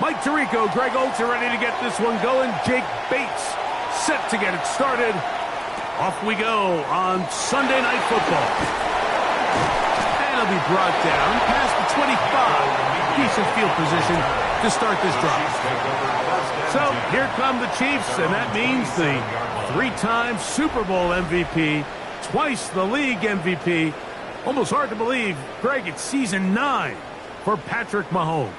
Mike Tirico, Greg Olds are ready to get this one going. Jake Bates set to get it started. Off we go on Sunday Night Football. And it'll be brought down past the 25. Decent field position to start this drive. So here come the Chiefs, and that means the three-time Super Bowl MVP, twice the league MVP. Almost hard to believe, Greg, it's season 9 for Patrick Mahomes.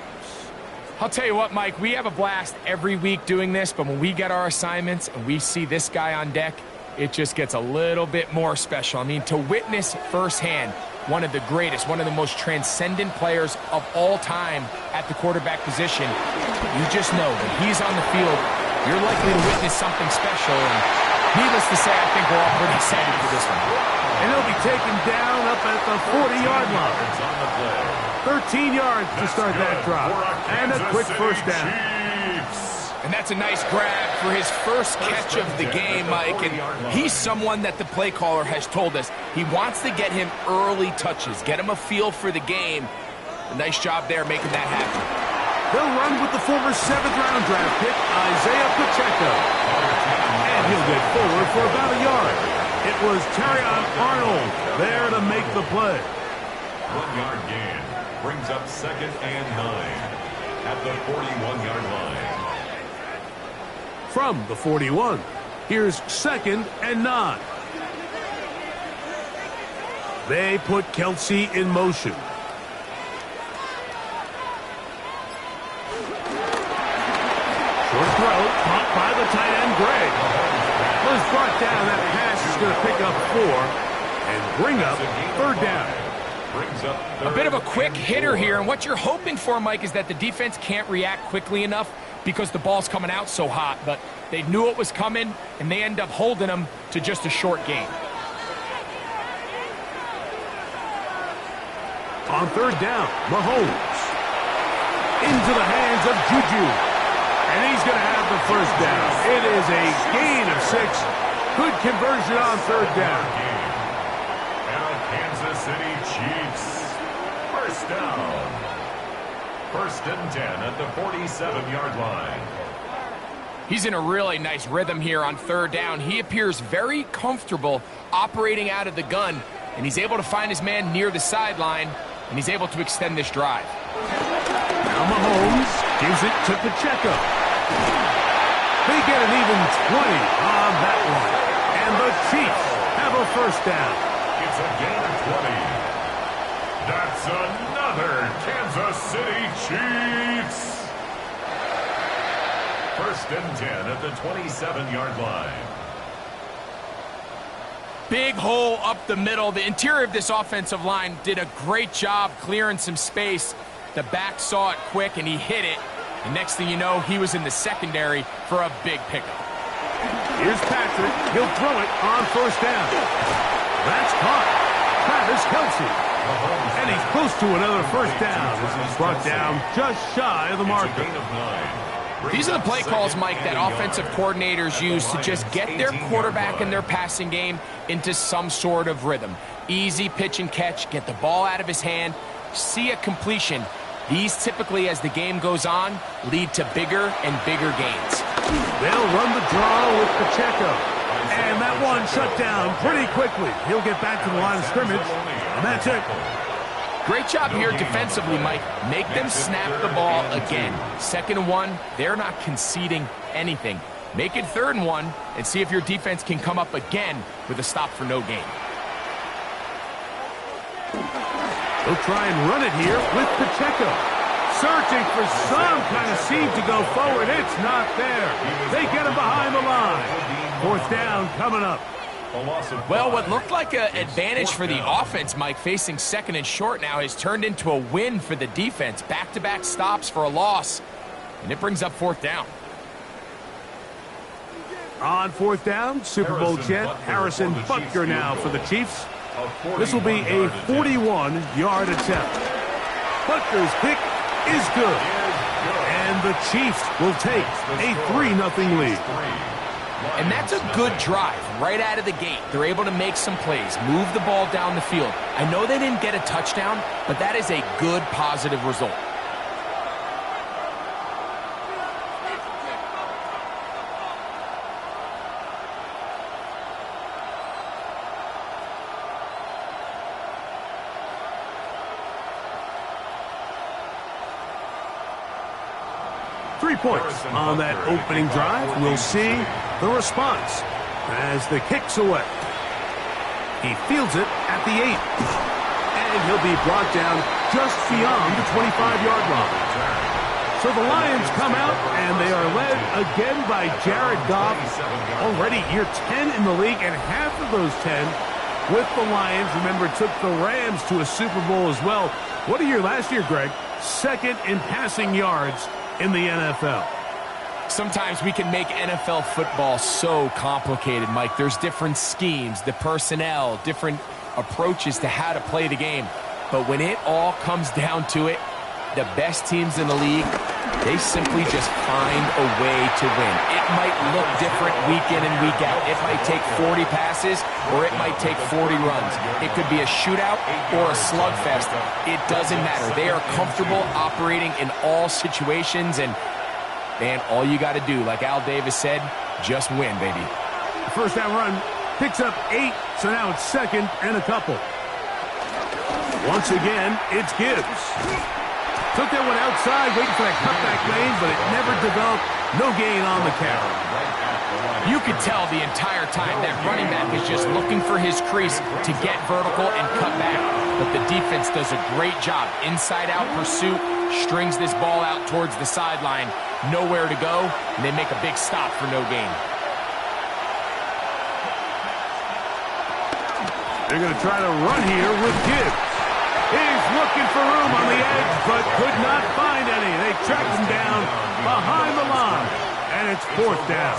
I'll tell you what, Mike, we have a blast every week doing this, but when we get our assignments and we see this guy on deck, it just gets a little bit more special. I mean, to witness firsthand one of the greatest, one of the most transcendent players of all time at the quarterback position, you just know when he's on the field, you're likely to witness something special. And needless to say, I think we're all pretty excited for this one. And he'll be taken down up at the 40-yard line. 13 yards to start that drive. And a quick first down. And that's a nice grab for his first catch of the game, Mike. And he's someone that the play caller has told us he wants to get him early touches, get him a feel for the game. A nice job there making that happen. He'll run with the former 7th-round draft pick, Isaiah Pacheco. And he'll get forward for about a yard. It was Terrion Arnold there to make the play. 1-yard gain brings up 2nd and 9 at the 41-yard line. From the 41, here's 2nd and 9. They put Kelsey in motion. Short throw, caught by the tight end, Greg. Was brought down. That pass is going to pick up 4 and bring up 3rd down. A bit of a quick hitter here, and what you're hoping for, Mike, is that the defense can't react quickly enough because the ball's coming out so hot, but they knew it was coming, and they end up holding them to just a short gain. On 3rd down, Mahomes. Into the hands of Juju. And he's going to have the first down. It is a gain of 6. Good conversion on 3rd down. Kansas City Chiefs. First down. 1st and 10 at the 47-yard line. He's in a really nice rhythm here on 3rd down. He appears very comfortable operating out of the gun, and he's able to find his man near the sideline, and he's able to extend this drive. Now Mahomes gives it to Pacheco. They get an even 20 on that one. And the Chiefs have a first down. It's a gain of 20. That's another Kansas City Chiefs. 1st and 10 at the 27-yard line. Big hole up the middle. The interior of this offensive line did a great job clearing some space. The back saw it quick, and he hit it. And next thing you know, he was in the secondary for a big pickup. Here's Patrick. He'll throw it on 1st down. That's caught. Travis Kelsey. And he's close to another first down. This is brought down just shy of the marker. These are the play calls, Mike, that offensive coordinators use to just get their quarterback and their passing game into some sort of rhythm. Easy pitch and catch, get the ball out of his hand, see a completion. These typically, as the game goes on, lead to bigger and bigger gains. They'll run the draw with Pacheco. And that one shut down pretty quickly. He'll get back to the line of scrimmage, and that's it. Great job here defensively, Mike. Make them snap the ball again. 2nd and 1, they're not conceding anything. Make it 3rd and 1, and see if your defense can come up again with a stop for no gain. They'll try and run it here with Pacheco. Searching for some kind of seam to go forward. It's not there. They get him behind the line. 4th down coming up. Well, what looked like an advantage for the offense, Mike, facing 2nd and short now, has turned into a win for the defense. Back-to-back stops for a loss, and it brings up 4th down. On 4th down, Super Bowl champ Harrison Butker now for the Chiefs. This will be a 41-yard attempt. Butker's kick is good. And the Chiefs will take a 3-0 lead. And that's a good drive right out of the gate. They're able to make some plays, move the ball down the field. I know they didn't get a touchdown, but that is a good, positive result. 3 points on that opening drive. We'll see the response as the kick's away. He fields it at the 8. And he'll be brought down just beyond the 25-yard line. So the Lions come out, and they are led again by Jared Goff. Already year 10 in the league, and half of those 10 with the Lions. Remember, took the Rams to a Super Bowl as well. What a year last year, Greg. Second in passing yards in the NFL. Sometimes we can make NFL football so complicated, Mike. There's different schemes, the personnel, different approaches to how to play the game. But when it all comes down to it, the best teams in the league, they simply just find a way to win. It might look different week in and week out. It might take 40 passes or it might take 40 runs. It could be a shootout or a slugfest. It doesn't matter. They are comfortable operating in all situations, and man, all you got to do, like Al Davis said, just win, baby. The first down run picks up 8, so now it's second and a couple. Once again, it's Gibbs. Took that one outside, waiting for that cutback lane, but it never developed. No gain on the carry. You could tell the entire time that running back is just looking for his crease to get vertical and cut back. But the defense does a great job. Inside-out pursuit, strings this ball out towards the sideline. Nowhere to go, and they make a big stop for no gain. They're going to try to run here with Gibbs. He's looking for room on the edge, but could not find any. They tracked him down behind the line, and it's fourth down.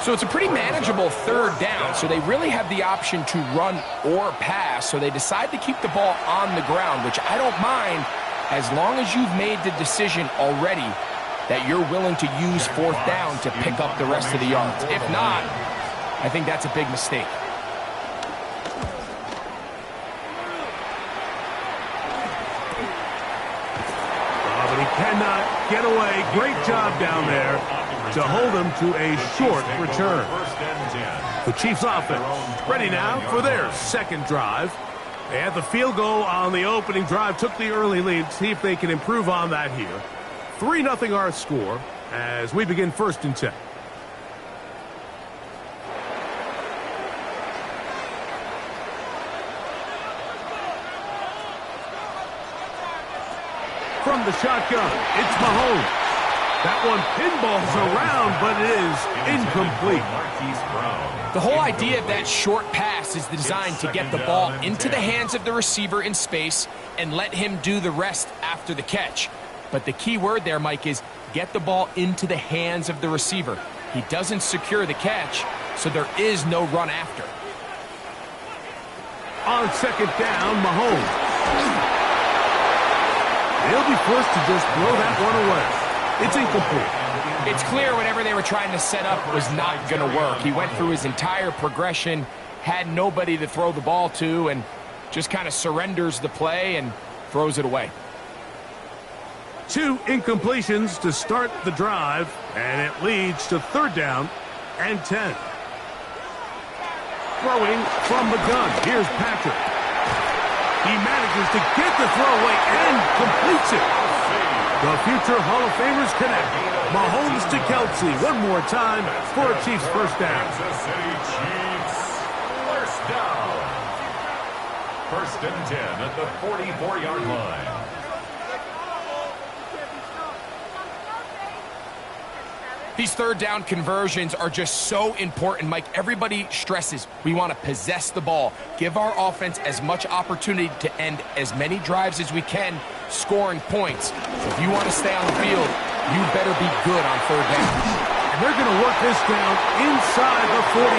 So it's a pretty manageable third down, so they really have the option to run or pass, so they decide to keep the ball on the ground, which I don't mind as long as you've made the decision already that you're willing to use fourth down to pick up the rest of the yards. If not, I think that's a big mistake. But he cannot get away. Great job down there to hold him to a short return. The Chiefs offense ready now for their second drive. They had the field goal on the opening drive, took the early lead. See if they can improve on that here. 3-0 our score as we begin first and 10. From the shotgun, it's Mahomes. That one pinballs around, but it is incomplete. The whole idea of that short pass is designed to get the ball into the hands of the receiver in space and let him do the rest after the catch. But the key word there, Mike, is get the ball into the hands of the receiver. He doesn't secure the catch, so there is no run after. On second down, Mahomes. He'll be forced to just blow that one away. It's incomplete. It's clear whatever they were trying to set up was not going to work. He went through his entire progression, had nobody to throw the ball to, and just kind of surrenders the play and throws it away. 2 incompletions to start the drive, and it leads to third down and 10. Throwing from the gun. Here's Patrick. He manages to get the throw away and completes it. The future Hall of Famers connect. Mahomes to Kelsey one more time for a Chiefs first down. Kansas City Chiefs, first down. First and 10 at the 44-yard line. These third down conversions are just so important, Mike. Everybody stresses we want to possess the ball, give our offense as much opportunity to end as many drives as we can, scoring points. So if you want to stay on the field, you better be good on third down. And they're going to work this down inside the 45.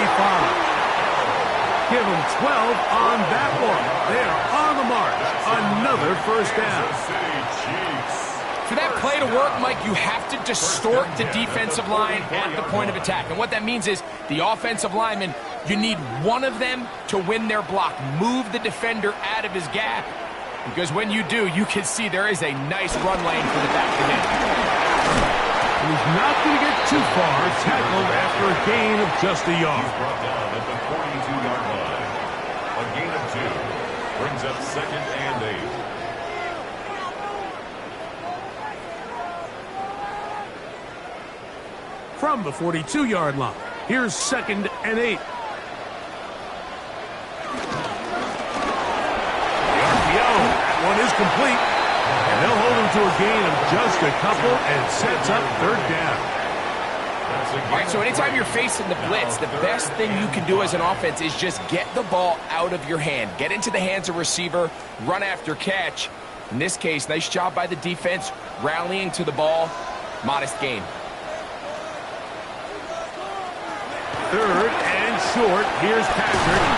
Give them 12 on that one. They are on the march. Another first down. For that play to work, Mike, you have to distort the defensive line at the point of attack. And what that means is the offensive lineman, you need one of them to win their block. Move the defender out of his gap. Because when you do, you can see there is a nice run lane for the back end. And he's not going to get too far. Tackled after a gain of just a yard. He's brought down at the 42-yard line. A gain of 2 brings up second and 8. from the 42-yard line. Here's 2nd and 8. The RPO, that one is complete. And they'll hold him to a gain of just a couple and sets up 3rd down. All right, so anytime you're facing the blitz, the best thing you can do as an offense is just get the ball out of your hand. Get into the hands of receiver, run after catch. In this case, nice job by the defense, rallying to the ball. Modest gain. 3rd and short. Here's Patrick.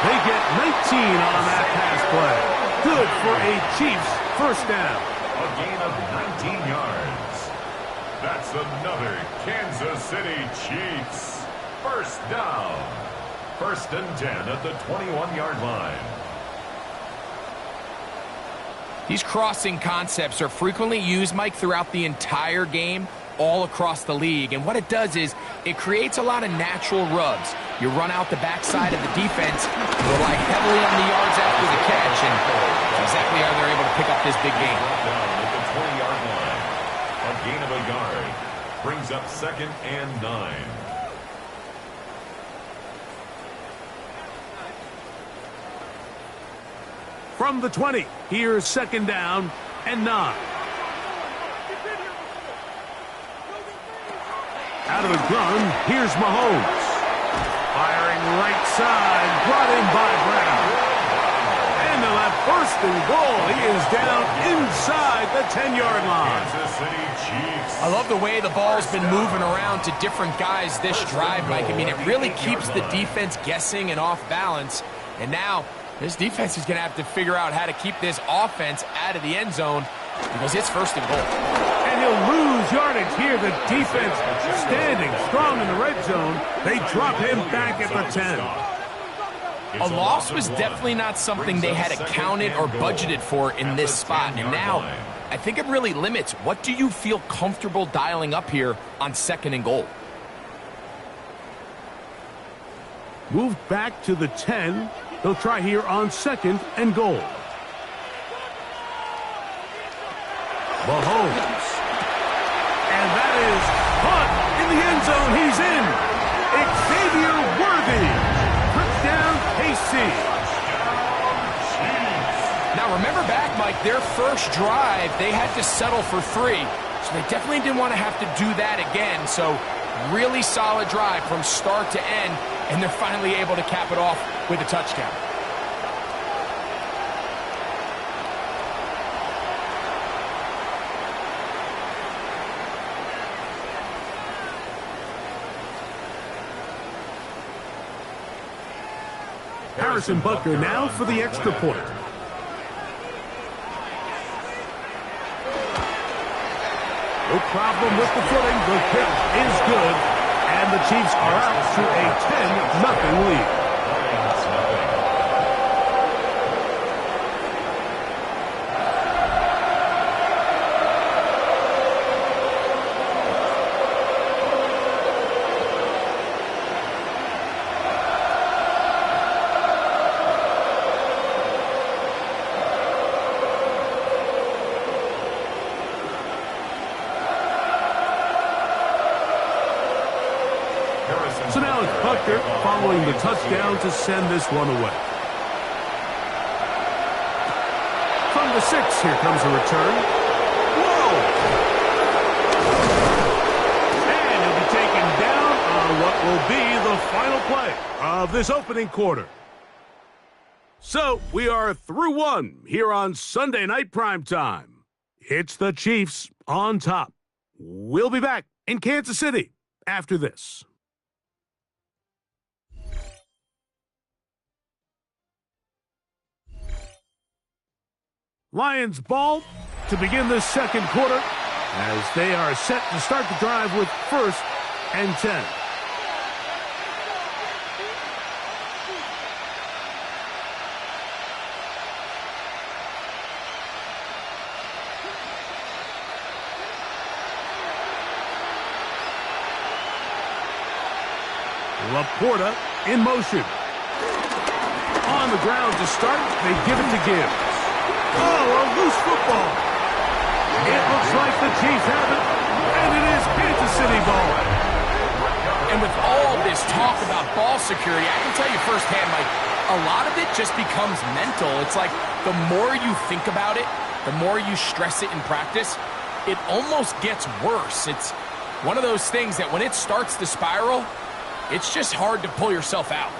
They get 19 on that pass play. Good for a Chiefs 1st down. A gain of 19 yards. That's another Kansas City Chiefs 1st down. 1st and 10 at the 21-yard line. These crossing concepts are frequently used, Mike, throughout the entire game, all across the league. And what it does is it creates a lot of natural rubs. You run out the backside of the defense, rely heavily on the yards after the catch, and that's exactly how they're able to pick up this big gain. Down at the 20-yard line. A gain of a yard brings up 2nd and 9. From the 20, here's 2nd down and 9. Out of the gun, here's Mahomes. Firing right side, brought in by Brown. And they'll have 1st and goal. He is down inside the 10-yard line. Kansas City Chiefs. I love the way the ball's been moving around to different guys this drive, Mike. I mean, it really keeps the defense guessing and off balance. And now, this defense is going to have to figure out how to keep this offense out of the end zone because it's 1st and goal. And he'll lose yardage here. The defense standing strong in the red zone. They drop him back at the 10. A loss was definitely not something they had accounted or budgeted for in this spot. And now, I think it really limits. What do you feel comfortable dialing up here on 2nd and goal? Moved back to the 10. They'll try here on 2nd and goal. Mahomes. And that is caught in the end zone. He's in. Xavier Worthy. Touchdown, KC. Now, remember back, Mike, their first drive, they had to settle for 3. So they definitely didn't want to have to do that again. So really solid drive from start to end. And they're finally able to cap it off with a touchdown. Harrison Butker now for the extra point. No problem with the footing. The kick is good. And the Chiefs are out to a 10-0 lead. So now it's Butker following the touchdown to send this one away. From the 6, here comes a return. Whoa! And he'll be taken down on what will be the final play of this opening quarter. So we are through 1 here on Sunday Night Primetime. It's the Chiefs on top. We'll be back in Kansas City after this. Lions ball to begin this second quarter as they are set to start the drive with 1st and 10. Laporta in motion. On the ground to start, they give it to Gibbs. Oh, a loose football. It looks like the Chiefs have it, and it is Kansas City ball. And with all this talk about ball security, I can tell you firsthand, Mike, a lot of it just becomes mental. It's like the more you think about it, the more you stress it in practice, it almost gets worse. It's one of those things that when it starts to spiral, it's just hard to pull yourself out.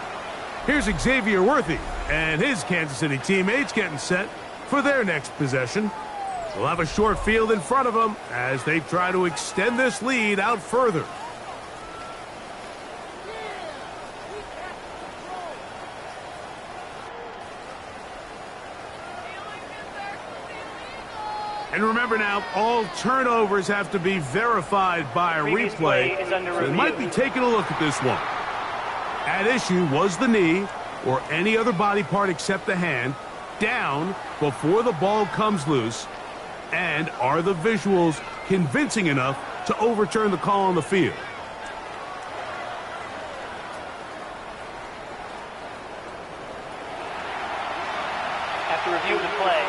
Here's Xavier Worthy and his Kansas City teammates getting set for their next possession. They'll have a short field in front of them as they try to extend this lead out further. And remember now, all turnovers have to be verified by a replay. So they might be taking a look at this one. At issue was the knee or any other body part except the hand down before the ball comes loose. And are the visuals convincing enough to overturn the call on the field? After review of the play,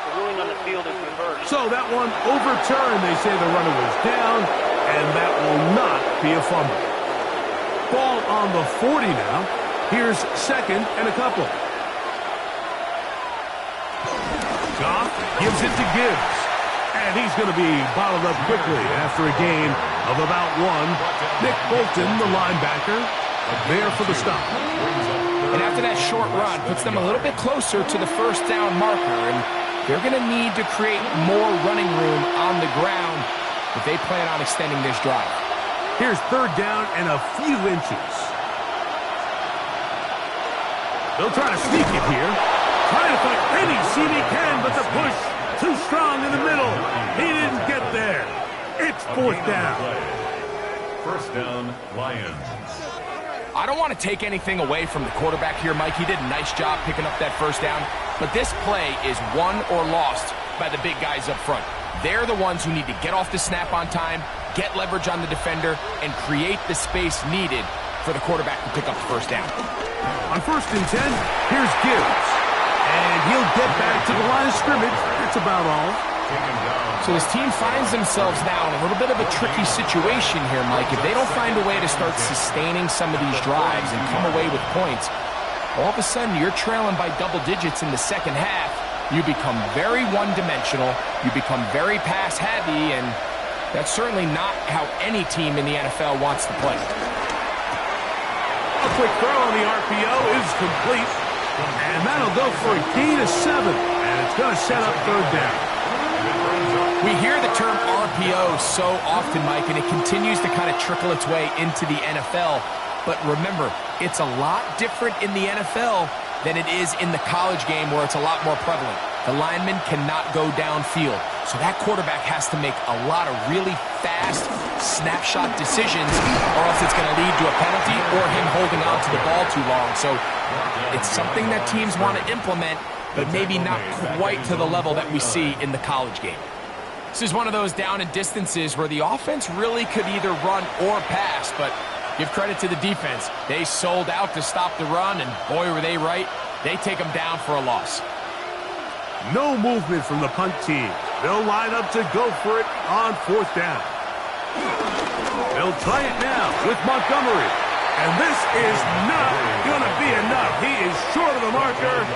the ruling on the field is reversed. So that one overturned. They say the runner was down, and that will not be a fumble. Ball on the 40 now. Here's second and a couple. Goff gives it to Gibbs. And he's going to be bottled up quickly after a gain of about one. Nick Bolton, the linebacker, there for the stop. And after that short run, puts them a little bit closer to the first down marker. And they're going to need to create more running room on the ground if they plan on extending this drive. Here's third down and a few inches. They'll try to sneak it here. Trying to find any seam he can, but the push too strong in the middle. He didn't get there. It's fourth down. First down, Lions. I don't want to take anything away from the quarterback here, Mike. He did a nice job picking up that first down. But this play is won or lost by the big guys up front. They're the ones who need to get off the snap on time, get leverage on the defender, and create the space needed for the quarterback to pick up the first down. On 1st and 10, here's Gibbs. And he'll get back to the line of scrimmage. That's about all. So this team finds themselves now in a little bit of a tricky situation here, Mike. If they don't find a way to start sustaining some of these drives and come away with points, all of a sudden you're trailing by double digits in the second half. You become very one-dimensional. You become very pass-heavy, and that's certainly not how any team in the NFL wants to play. A quick throw on the RPO is complete. And that'll go for a gain of 7. And it's going to set up third down. We hear the term RPO so often, Mike, and it continues to kind of trickle its way into the NFL. But remember, it's a lot different in the NFL than it is in the college game where it's a lot more prevalent. The lineman cannot go downfield. So that quarterback has to make a lot of really fast snapshot decisions or else it's going to lead to a penalty or him holding on to the ball too long. So it's something that teams want to implement, but maybe not quite to the level that we see in the college game. This is one of those down and distances where the offense really could either run or pass, but give credit to the defense. They sold out to stop the run, and boy, were they right. They take them down for a loss. No movement from the punt team. They'll line up to go for it on 4th down. They'll try it now with Montgomery. And this is not going to be enough. He is short of the marker.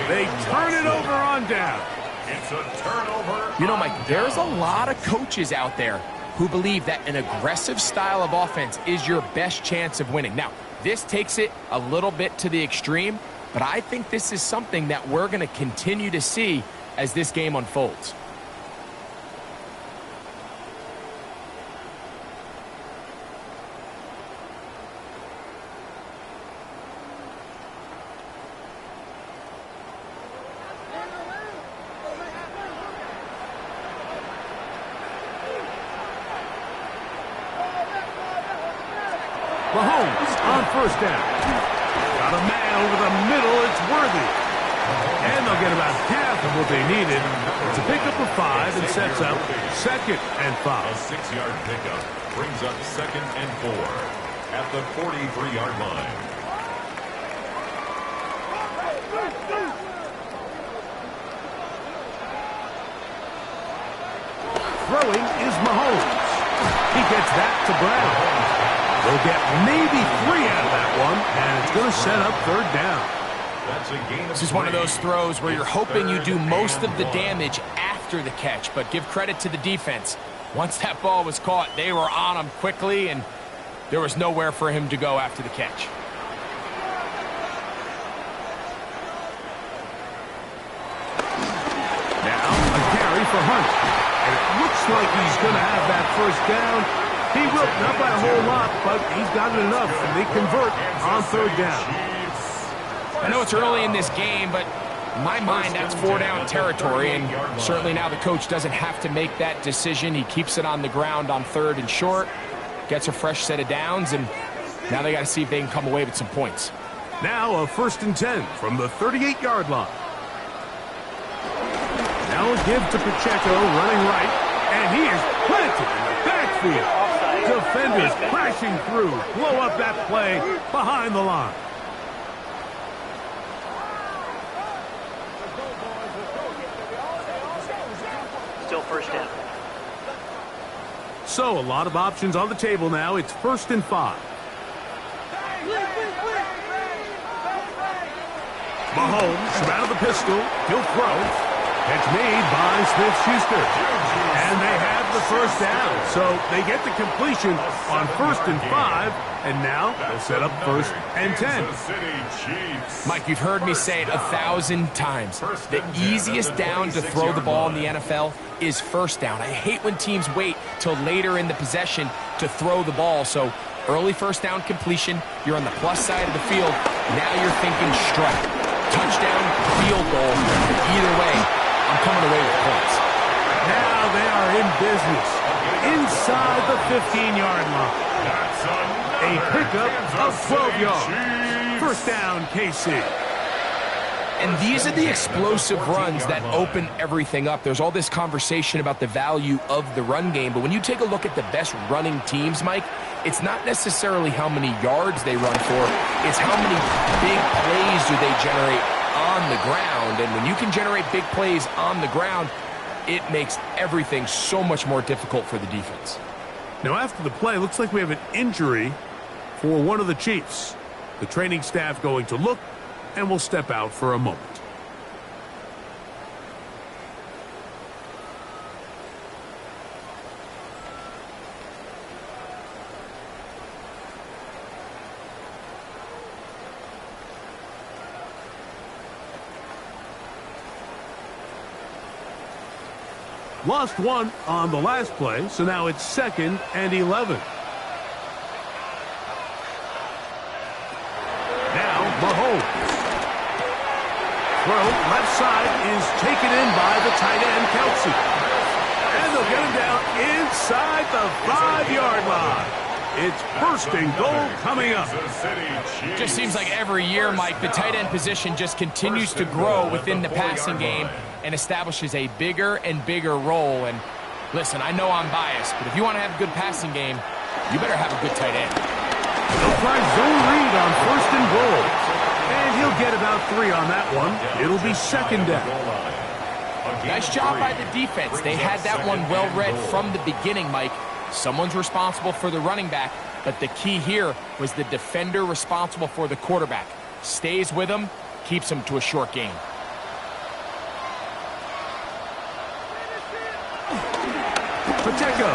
They turn it over on down. It's a turnover. You know, Mike, there's a lot of coaches out there who believe that an aggressive style of offense is your best chance of winning. Now, this takes it a little bit to the extreme, but I think this is something that we're going to continue to see as this game unfolds. Mahomes on 1st down. Got a man over the middle. It's Worthy. And they'll get about half of what they needed. It's a pickup of 5 and sets up 2nd and 5. A 6-yard pickup brings up 2nd and 4 at the 43-yard line. Throwing is Mahomes. He gets that to Brown. They'll get maybe 3 out of that one, and it's going to set up third down. This is one of those throws where you're hoping you do most of the damage after the catch, but give credit to the defense. Once that ball was caught, they were on him quickly, and there was nowhere for him to go after the catch. Now, a carry for Hunt. And it looks like he's going to have that first down. He will, not by a whole lot, but he's got it enough, and they convert on third down. I know it's early in this game, but in my mind, that's 4-down territory, and certainly now the coach doesn't have to make that decision. He keeps it on the ground on 3rd and short, gets a fresh set of downs, and now they got to see if they can come away with some points. Now a 1st and 10 from the 38-yard line. Now a give to Pacheco, running right, and he is planted in the backfield. Defenders crashing through, blow up that play behind the line. Still first down. So a lot of options on the table now. It's 1st and 5. Mahomes from out of the pistol. He'll throw. Catch made by Smith-Schuster. And they have the first down. So they get the completion on 1st and 5. And now they'll set up 1st and 10. Mike, you've heard me say it 1,000 times. The easiest down to throw the ball in the NFL is first down. I hate when teams wait till later in the possession to throw the ball. So early first down completion, you're on the plus side of the field. Now you're thinking strike. Touchdown, field goal. Either way, I'm coming away with points. Now they are in business inside the 15-yard line. A pickup of 12 yards. First down, KC. And these are the explosive runs that open everything up. There's all this conversation about the value of the run game, but when you take a look at the best running teams, Mike, it's not necessarily how many yards they run for, it's how many big plays do they generate on the ground. And when you can generate big plays on the ground, it makes everything so much more difficult for the defense. Now after the play, looks like we have an injury for one of the Chiefs. The training staff going to look and will step out for a moment. Lost one on the last play, so now it's 2nd and 11. Now Mahomes. Throw left side is taken in by the tight end, Kelsey. And they'll get him down inside the 5-yard line. It's 1st and goal coming up. Just seems like every year, Mike, the tight end position just continues to grow within the passing game and establishes a bigger and bigger role. And listen, I know I'm biased, but if you want to have a good passing game, you better have a good tight end. They'll try zone read on 1st and goal. And he'll get about 3 on that one. It'll be 2nd down. Nice job by the defense. They had that one well read from the beginning, Mike. Someone's responsible for the running back, but the key here was the defender responsible for the quarterback. Stays with him, keeps him to a short gain. Pacheco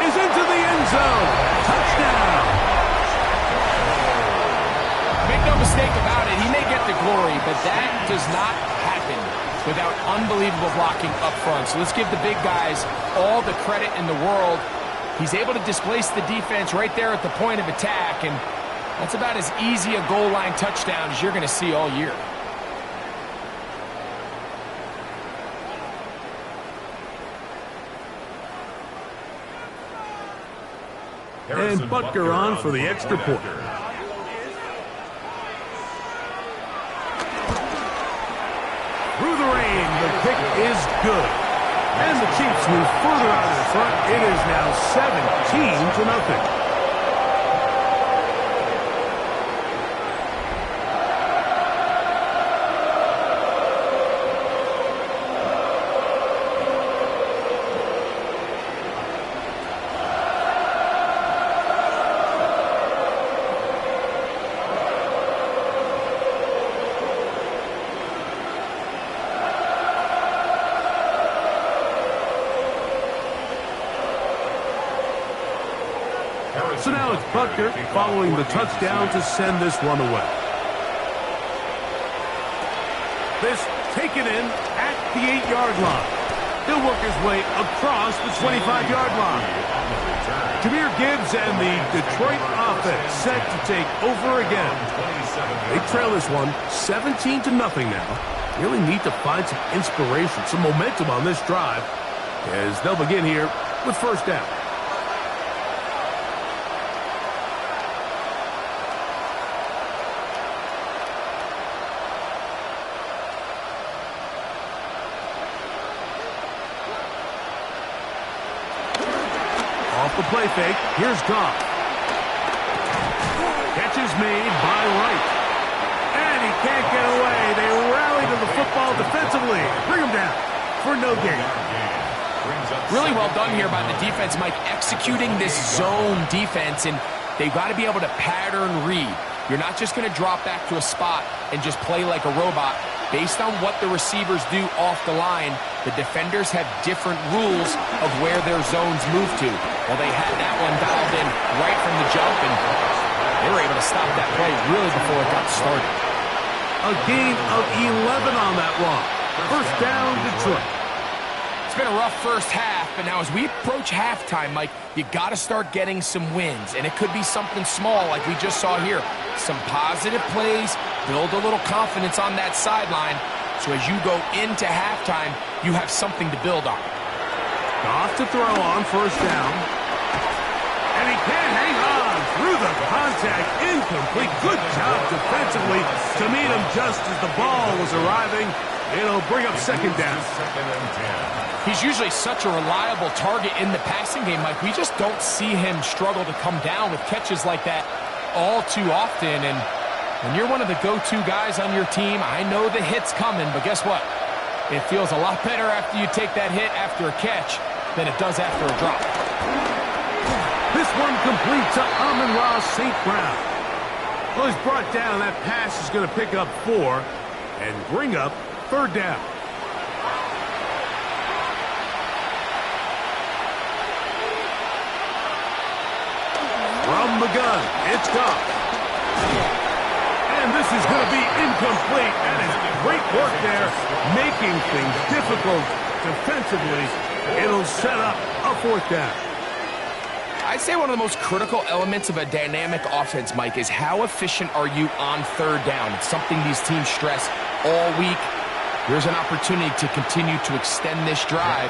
is into the end zone. Touchdown. Make no mistake about it, he may get the glory, but that does not happen without unbelievable blocking up front. So let's give the big guys all the credit in the world. He's able to displace the defense right there at the point of attack, and that's about as easy a goal line touchdown as you're going to see all year. And Butker on for the extra point. Through the rain, the kick is good. And the Chiefs move further out of the front. It is now 17-0. So now it's Butker following the touchdown to send this one away. This taken in at the 8-yard line. He'll work his way across the 25-yard line. Jahmyr Gibbs and the Detroit offense set to take over again. They trail this one 17-0 now. Really need to find some inspiration, some momentum on this drive as they'll begin here with first down. Off the play fake, here's Goff. Catch is made by Wright. And he can't get away. They rally to the football defensively. Bring him down for no gain. Really well done here by the defense, Mike, executing this zone defense, and they've got to be able to pattern read. You're not just going to drop back to a spot and just play like a robot. Based on what the receivers do off the line, the defenders have different rules of where their zones move to. Well, they had that one dialed in right from the jump, and they were able to stop that play really before it got started. A gain of 11 on that run. First down, Detroit. It's been a rough first half, but now as we approach halftime, Mike, you got to start getting some wins, and it could be something small like we just saw here. Some positive plays, build a little confidence on that sideline, so as you go into halftime, you have something to build on. Off to throw on first down. And he can't hang on through the contact. Incomplete. Good job defensively to meet him just as the ball was arriving. It'll bring up second down. He's usually such a reliable target in the passing game, Mike. We just don't see him struggle to come down with catches like that all too often. And when you're one of the go-to guys on your team, I know the hit's coming, but guess what? It feels a lot better after you take that hit after a catch than it does after a drop. This one complete to Amon-Ra St. Brown. Well, he's brought down. That pass is going to pick up 4 and bring up third down. From the gun, it's Goff. And this is going to be incomplete. That is great work there, making things difficult defensively. It'll set up a fourth down. I'd say one of the most critical elements of a dynamic offense, Mike, is how efficient are you on third down. It's something these teams stress all week. Here's an opportunity to continue to extend this drive.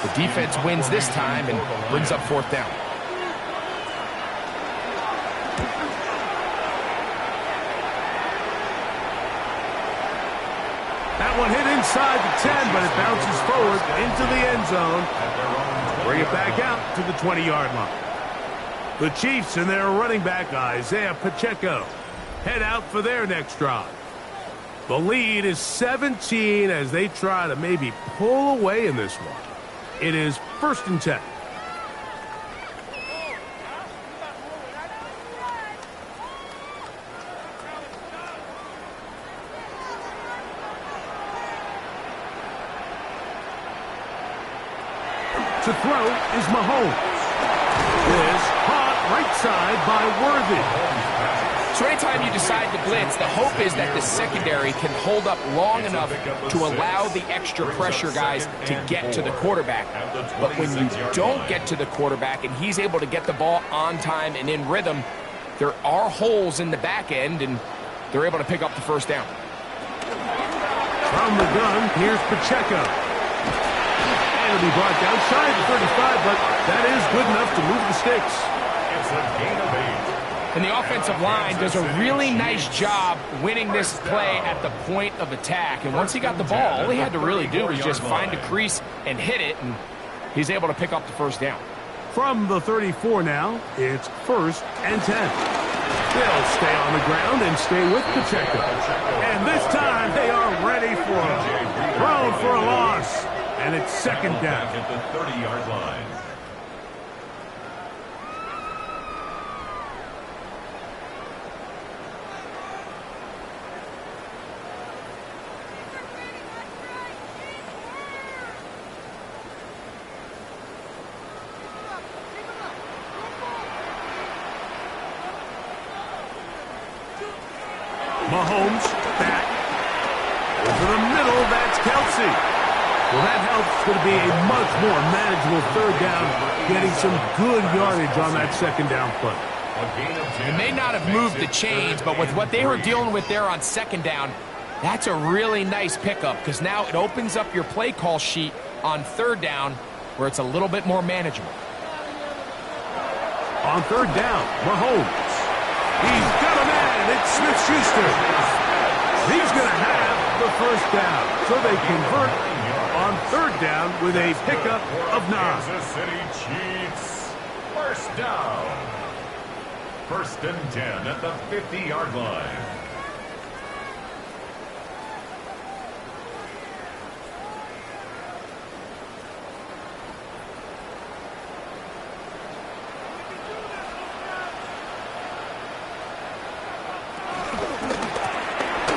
The defense wins this time and brings up fourth down. That one hit inside the 10, but it bounces forward into the end zone. Bring it back out to the 20-yard line. The Chiefs and their running back, Isaiah Pacheco, head out for their next drive. The lead is 17 as they try to maybe pull away in this one. It is first and 10. To throw is Mahomes. Is caught right side by Worthy. So anytime you decide to blitz, the hope is that the secondary can hold up long enough to allow the extra pressure guys to get to the quarterback. But when you don't get to the quarterback and he's able to get the ball on time and in rhythm, there are holes in the back end, and they're able to pick up the first down. From the gun, here's Pacheco. And it'll be brought down shy of the 35, but that is good enough to move the sticks. It's a gain of 8. And the offensive line does a really nice job winning this play at the point of attack. And once he got the ball, all he had to really do was just find a crease and hit it, and he's able to pick up the first down. From the 34 now, it's first and 10. They'll stay on the ground and stay with Pacheco. And this time they are ready for him. Thrown for a loss. And it's second down. At the 30-yard line. Mahomes back. Over the middle, that's Kelsey. Well, that helps. It's going to be a much more manageable third down, getting some good yardage on that second down play. They may not have moved the chains, but with what they were dealing with there on second down, that's a really nice pickup because now it opens up your play call sheet on third down where it's a little bit more manageable. On third down, Mahomes. He's got a man. It's Smith-Schuster. He's going to have the first down. So they convert on third down with a pickup of 9. Kansas City Chiefs. First down. First and 10 at the 50-yard line.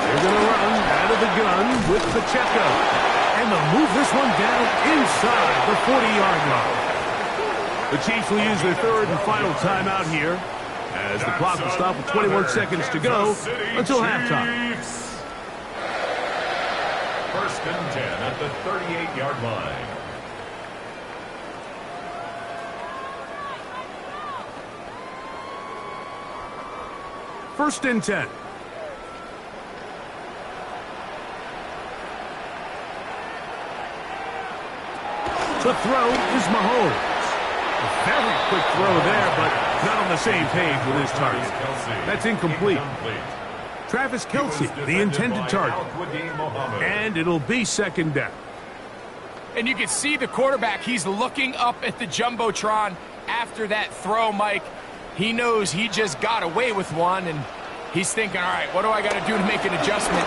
They're going to run out of the gun with Pacheco. And they'll move this one down inside the 40-yard line. The Chiefs will use their third and final timeout here, as the clock will stop with 21 seconds to go until halftime. First and 10 at the 38-yard line. First and 10. To throw is Mahomes. A very quick throw there, but not on the same page with his target. That's incomplete. Travis Kelce, the intended target. And it'll be second down. And you can see the quarterback, he's looking up at the Jumbotron after that throw, Mike. He knows he just got away with one, and he's thinking, all right, what do I got to do to make an adjustment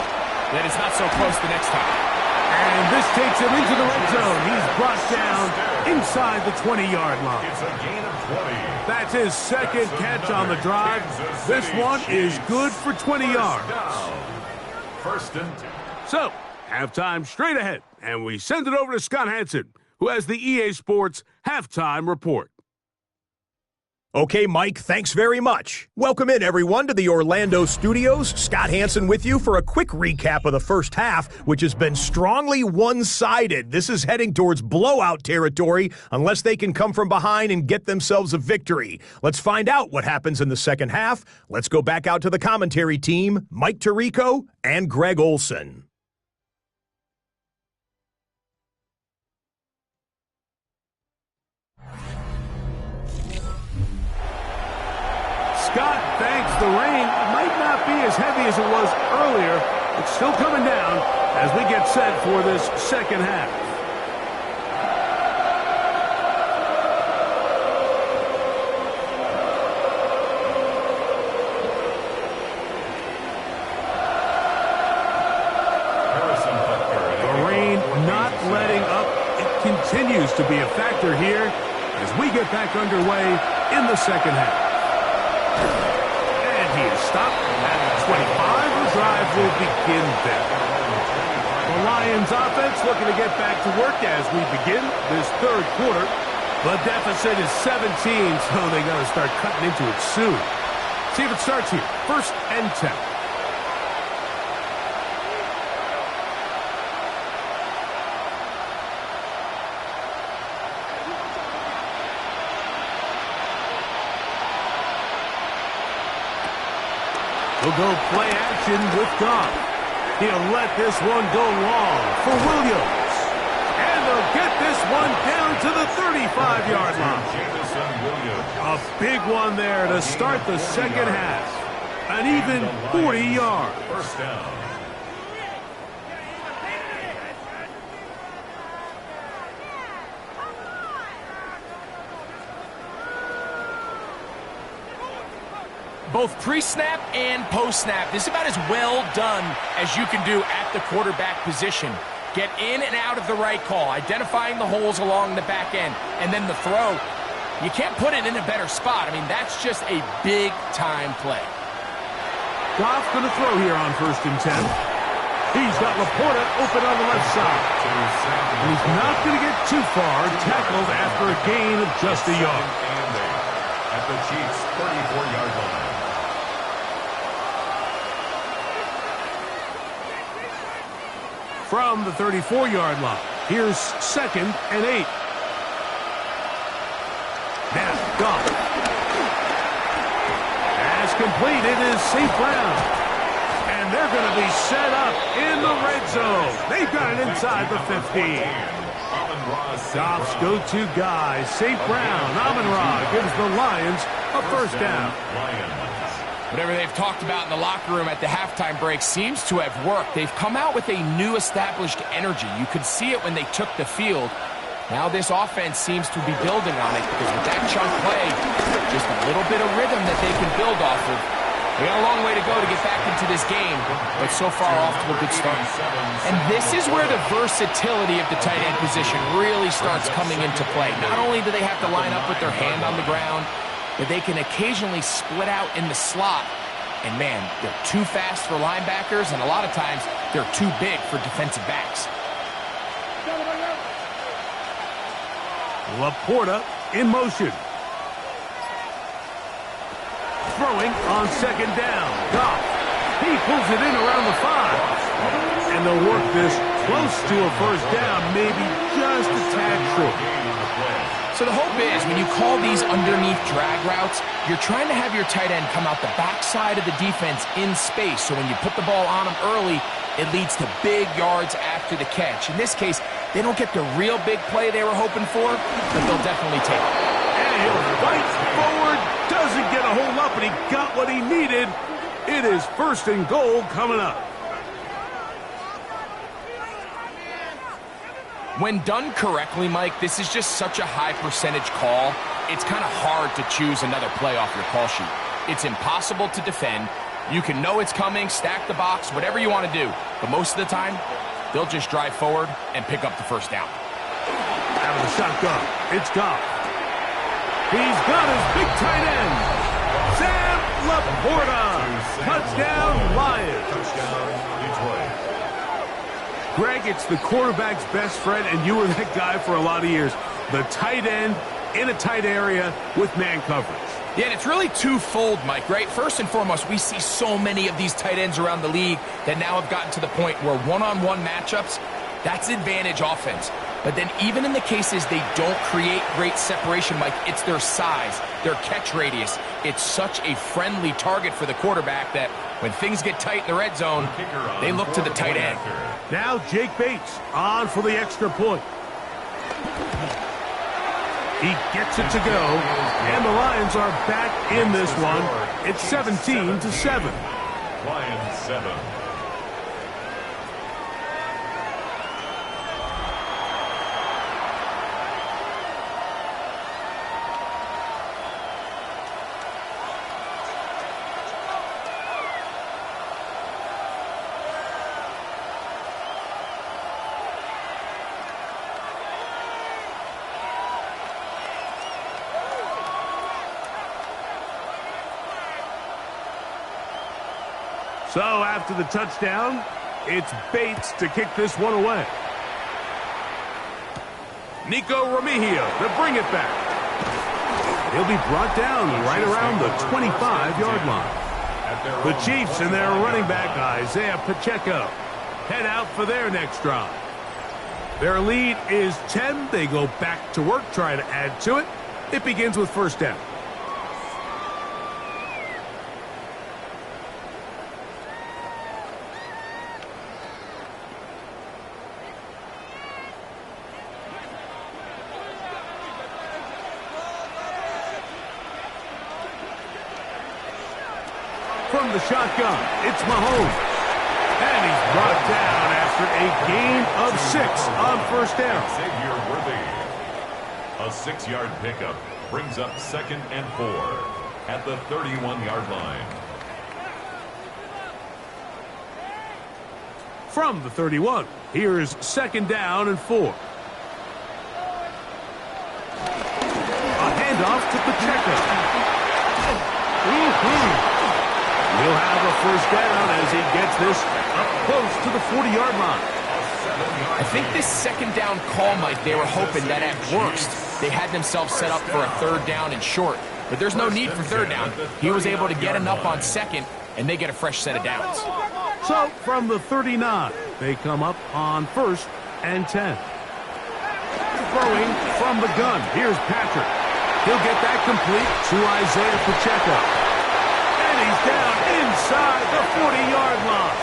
that it's not so close the next time? And this takes him into the red zone. He's brought down inside the 20-yard line. It's a gain of 20. That's his second catch on the drive. This one is good for 20 yards. First and 10. So, halftime straight ahead, and we send it over to Scott Hansen, who has the EA Sports halftime report. Okay, Mike, thanks very much. Welcome in, everyone, to the Orlando studios. Scott Hansen with you for a quick recap of the first half, which has been strongly one-sided. This is heading towards blowout territory unless they can come from behind and get themselves a victory. Let's find out what happens in the second half. Let's go back out to the commentary team, Mike Tirico and Greg Olson. Scott, thanks. The rain might not be as heavy as it was earlier. It's still coming down as we get set for this second half. The rain not letting up. It continues to be a factor here as we get back underway in the second half. And he is stopped at 25. The drive will begin there. The Lions offense looking to get back to work as we begin this third quarter. The deficit is 17, so they got to start cutting into it soon. See if it starts here. First and 10. He'll go play action with Goff. He'll let this one go long for Williams. And they'll get this one down to the 35-yard line. A big one there to start the second half. An even 40 yards. First down. Both pre-snap and post-snap, this is about as well done as you can do at the quarterback position. Get in and out of the right call, identifying the holes along the back end, and then the throw. You can't put it in a better spot. I mean, that's just a big-time play. Goff going to throw here on first and 10. He's got Laporta open on the left side. And he's not going to get too far, tackled after a gain of just a yard. At the Chiefs' 34-yard line. From the 34-yard line, here's 2nd and 8. Now, Goff. Pass complete. It is St. Brown. And they're going to be set up in the red zone. They've got it inside the 15. Goff's go-to guy, St. Brown. Amon-Ra gives the Lions a first down. Whatever they've talked about in the locker room at the halftime break seems to have worked. They've come out with a new established energy. You could see it when they took the field. Now this offense seems to be building on it because with that chunk play, just a little bit of rhythm that they can build off of. They got a long way to go to get back into this game, but so far off to a good start. And this is where the versatility of the tight end position really starts coming into play. Not only do they have to line up with their hand on the ground, but they can occasionally split out in the slot. And man, they're too fast for linebackers, and a lot of times they're too big for defensive backs. Laporta in motion. Throwing on 2nd down. Goff. He pulls it in around the 5. And they'll work this close to a first down, maybe just a tad short. So the hope is when you call these underneath drag routes, you're trying to have your tight end come out the backside of the defense in space. So when you put the ball on him early, it leads to big yards after the catch. In this case, they don't get the real big play they were hoping for, but they'll definitely take it. And he'll fight forward, doesn't get a hold up, and he got what he needed. It is 1st and goal coming up. When done correctly, Mike, this is just such a high percentage call. It's kind of hard to choose another play off your call sheet. It's impossible to defend. You can know it's coming, stack the box, whatever you want to do. But most of the time, they'll just drive forward and pick up the first down. Out of the shotgun, it's Goff. He's got his big tight end, Sam Laporta. Touchdown, Lions. Touchdown, Detroit. Greg, it's the quarterback's best friend, and you were that guy for a lot of years. The tight end in a tight area with man coverage. Yeah, and it's really twofold, Mike, right? First and foremost, we see so many of these tight ends around the league that now have gotten to the point where one-on-one matchups, that's advantage offense. But then even in the cases they don't create great separation, Mike, it's their size, their catch radius. It's such a friendly target for the quarterback that when things get tight in the red zone, they look to the tight end. Now Jake Bates on for the extra point. He gets it to go, and the Lions are back in this one. It's 17-7. Lions 7. So after the touchdown, it's Bates to kick this one away. Nico Remigio to bring it back. He'll be brought down right around the 25-yard line. The Chiefs and their running back, Isaiah Pacheco, head out for their next drive. Their lead is 10. They go back to work, try to add to it. It begins with first down. From the shotgun, it's Mahomes. And he's brought down after a gain of 6 on first down. Xavier Worthy. A 6-yard pickup brings up 2nd and 4 at the 31-yard line. From the 31, here's 2nd down and 4. A handoff to Pacheco. He'll have a first down as he gets this up close to the 40-yard line. I think this 2nd down call, Mike, they were hoping that at worst they had themselves set up for a 3rd down and short. But there's no need for 3rd down. He was able to get enough on 2nd, and they get a fresh set of downs. So from the 39, They come up on 1st and 10. Throwing from the gun. Here's Patrick. He'll get that complete to Isaiah Pacheco. And he's down inside the 40-yard line.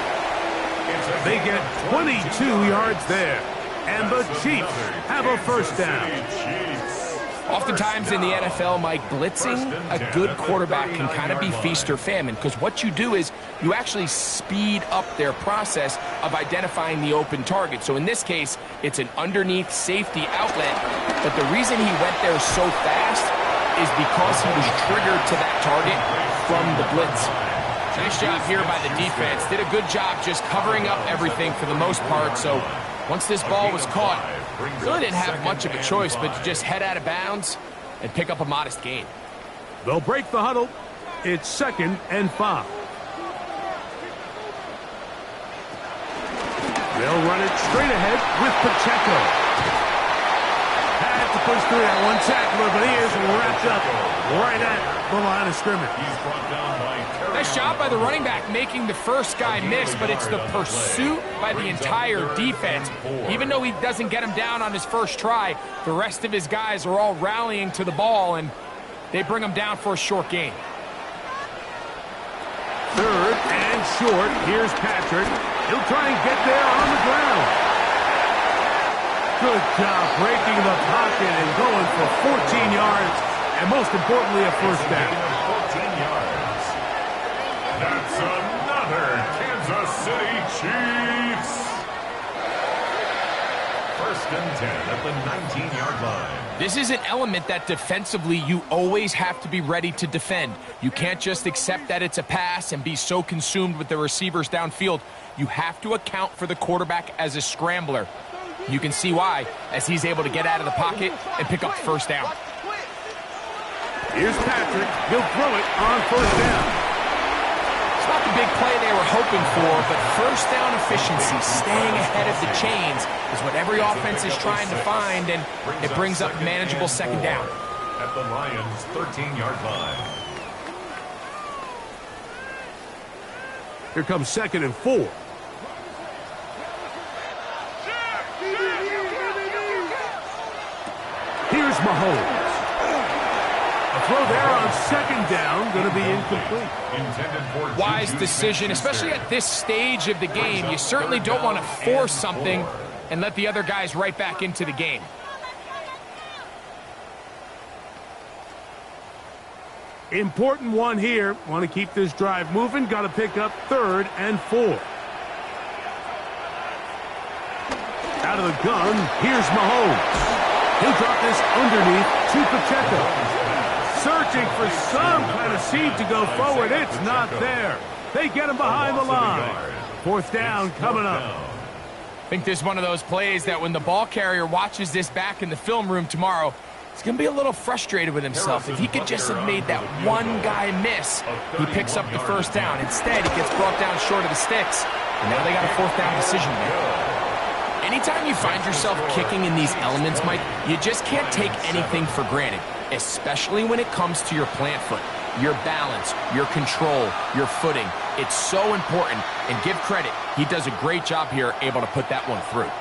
They get 22 yards there. And the Chiefs have a first down. Oftentimes in the NFL, Mike, blitzing a good quarterback can kind of be feast or famine, because what you do is you actually speed up their process of identifying the open target. So in this case, it's an underneath safety outlet, but the reason he went there so fast is because he was triggered to that target from the blitz. Nice job here by the defense. Did a good job just covering up everything for the most part. So once this ball was caught, really didn't have much of a choice but to just head out of bounds and pick up a modest gain. They'll break the huddle. It's 2nd and 5. They'll run it straight ahead with Pacheco. Had to push through that one tackler, but he is wrapped up right at the line of scrimmage. He's brought down by Nice job by the running back making the first guy miss, but it's the pursuit by the entire defense. Even though he doesn't get him down on his first try, the rest of his guys are all rallying to the ball, and they bring him down for a short gain. 3rd and short. Here's Patrick. He'll try and get there on the ground. Good job breaking the pocket and going for 14 yards, and most importantly, a first down. 14 yards. That's another Kansas City Chiefs. 1st and 10 at the 19-yard line. This is an element that defensively you always have to be ready to defend. You can't just accept that it's a pass and be so consumed with the receivers downfield. You have to account for the quarterback as a scrambler. You can see why, as he's able to get out of the pocket and pick up the first down. Here's Patrick. He'll throw it on 1st down. It's not the big play they were hoping for, but first down efficiency, staying ahead of the chains, is what every offense is trying to find, and it brings up manageable 2nd down. At the Lions' 13-yard line. Here comes 2nd and 4. Here's Mahomes. A throw there on 2nd down, going to be incomplete. Wise decision, especially at this stage of the game. You certainly don't want to force something and let the other guys right back into the game. Important one here. Want to keep this drive moving. Got to pick up 3rd and 4. Out of the gun, here's Mahomes. He'll drop this underneath to Pacheco. Searching for some kind of seed to go forward. It's not there. They get him behind the line. 4th down coming up. I think this is one of those plays that when the ball carrier watches this back in the film room tomorrow, he's going to be a little frustrated with himself. If he could just have made that one guy miss, he picks up the first down. Instead, he gets brought down short of the sticks, and now they got a 4th down decision to make. Anytime you find yourself kicking in these elements, Mike, you just can't take anything for granted, especially when it comes to your plant foot, your balance, your control, your footing. It's so important, and give credit. He does a great job here, able to put that one through.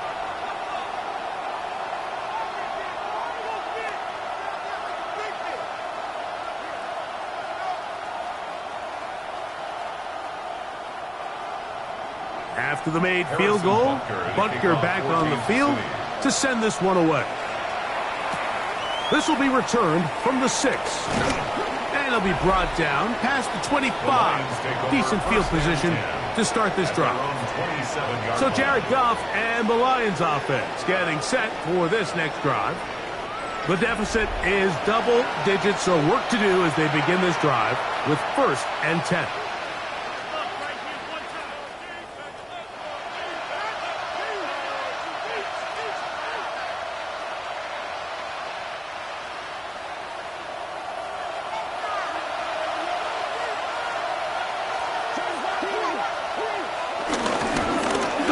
After the made field goal, Butker back on the field to send this one away. This will be returned from the 6. And it'll be brought down past the 25. Decent field position to start this drive. So Jared Goff and the Lions offense getting set for this next drive. The deficit is double digits, so work to do as they begin this drive with 1st and 10.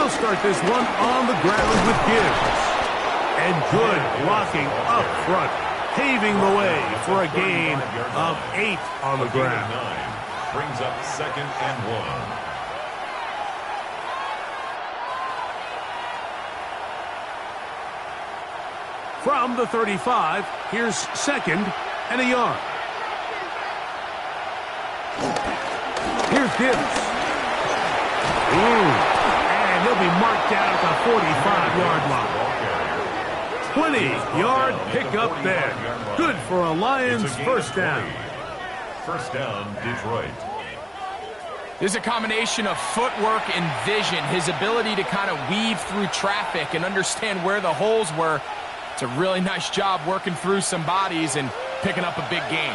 Start this one on the ground with Gibbs. And good blocking up front, paving the way for a gain of 8 on the ground. Brings up 2nd and 1. From the 35, here's second and a yard. Here's Gibbs. And he'll be marked down at the 45-yard line. 20-yard pickup there. Good for a Lions first down. First down, Detroit. There's a combination of footwork and vision, his ability to kind of weave through traffic and understand where the holes were. It's a really nice job working through some bodies and picking up a big gain.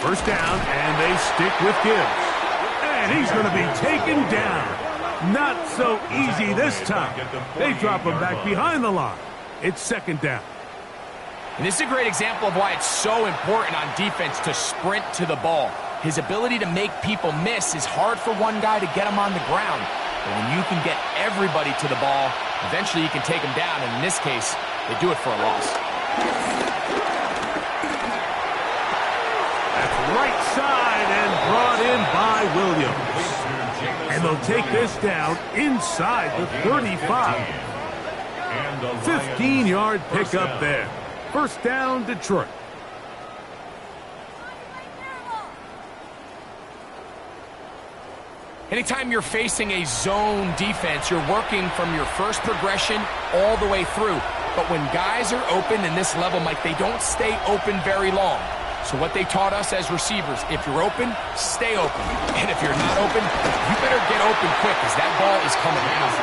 First down, and they stick with Gibbs. And he's going to be taken down. Not so easy this time. They drop him back behind the line. It's second down. And this is a great example of why it's so important on defense to sprint to the ball. His ability to make people miss is hard for one guy to get him on the ground. But when you can get everybody to the ball, eventually you can take him down. And in this case, they do it for a loss. That's right side and brought in by Williams. And they'll take this down inside the 35. 15-yard pickup there. First down, Detroit. Anytime you're facing a zone defense, you're working from your first progression all the way through. But when guys are open in this level, Mike, they don't stay open very long. So what they taught us as receivers, if you're open, stay open. And if you're not open, you better get open quick because that ball is coming out.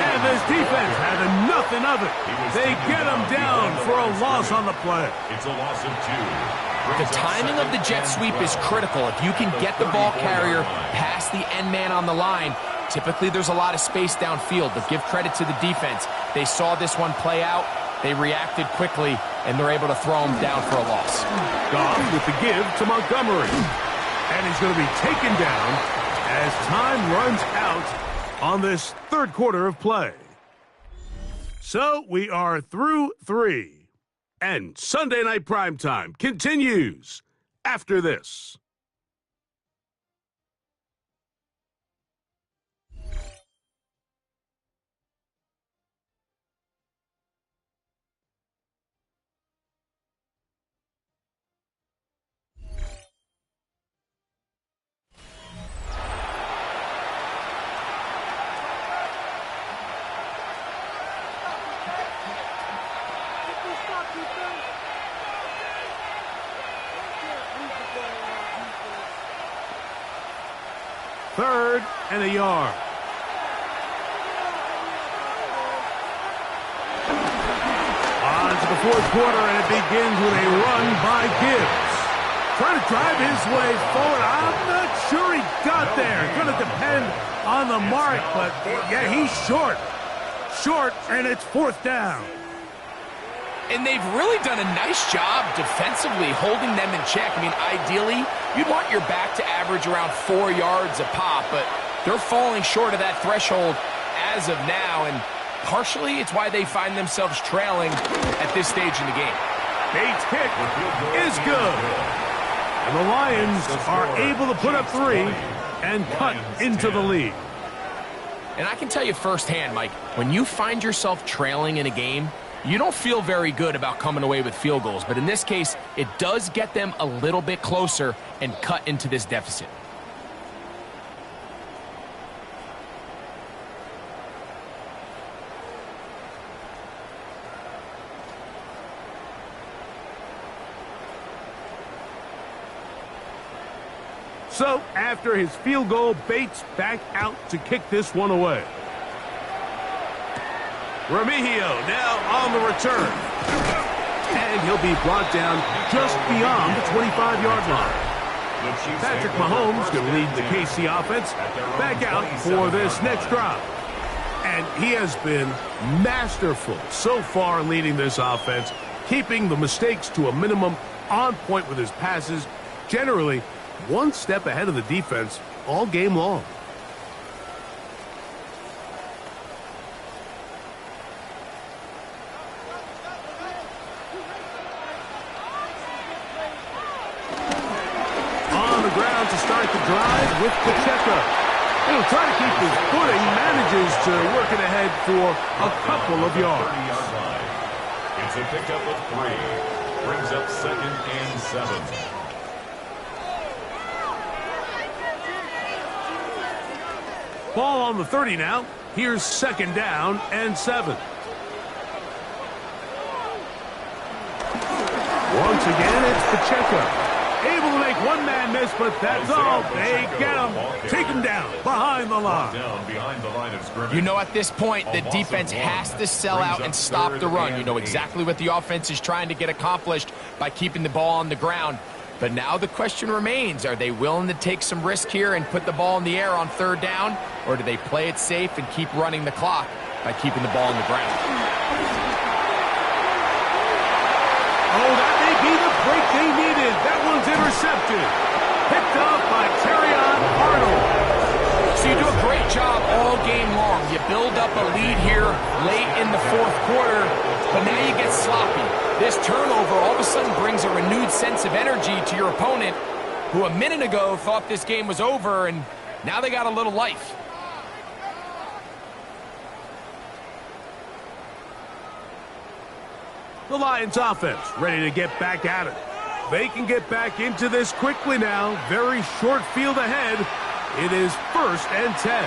And this defense having nothing of it. They get him down for a loss on the play. It's a loss of 2. The timing of the jet sweep is critical. If you can get the ball carrier past the end man on the line, typically there's a lot of space downfield, but give credit to the defense. They saw this one play out. They reacted quickly, and they're able to throw him down for a loss. Goff with the give to Montgomery. And he's going to be taken down as time runs out on this third quarter of play. So we are through 3. And Sunday Night Primetime continues after this. Third and a yard. On to the fourth quarter, and it begins with a run by Gibbs. Trying to drive his way forward. I'm not sure he got there. Going to depend on the mark, but yeah, he's short. Short, and it's fourth down. And they've really done a nice job defensively holding them in check. I mean, ideally, you'd want your back to average around 4 yards a pop, but they're falling short of that threshold as of now, and partially it's why they find themselves trailing at this stage in the game. Bates' kick is good. And the Lions are able to put up 3 and cut into the lead. And I can tell you firsthand, Mike, when you find yourself trailing in a game, you don't feel very good about coming away with field goals. But in this case, it does get them a little bit closer and cut into this deficit. So, after his field goal, Bates back out to kick this one away. Remigio now on the return. And he'll be brought down just beyond the 25-yard line. Patrick Mahomes going to lead the KC offense back out for this next drive. And he has been masterful so far leading this offense, keeping the mistakes to a minimum, on point with his passes, generally one step ahead of the defense all game long. On the ground to start the drive with Pacheco. He'll try to keep his footing, manages to work it ahead for a couple of yards. 30-yard line. It's a pickup of 3. Brings up 2nd and 7. Ball on the 30 now. Here's 2nd down and 7. Once again, it's Pacheco. Able to make one man miss, but that's all. They get him. Take him down behind the line. You know, at this point, the defense has to sell out and stop the run. You know exactly what the offense is trying to get accomplished by keeping the ball on the ground. But now the question remains, are they willing to take some risk here and put the ball in the air on 3rd down? Or do they play it safe and keep running the clock by keeping the ball on the ground? Oh, that may be the break they needed. That one's intercepted. Picked up by Terrion Arnold. So you do a great job all game long. You build up a lead here late in the 4th quarter, but now you get sloppy. This turnover all of a sudden brings a renewed sense of energy to your opponent, who a minute ago thought this game was over, and now they got a little life. The Lions offense ready to get back at it. They can get back into this quickly now. Very short field ahead. It is 1st and 10.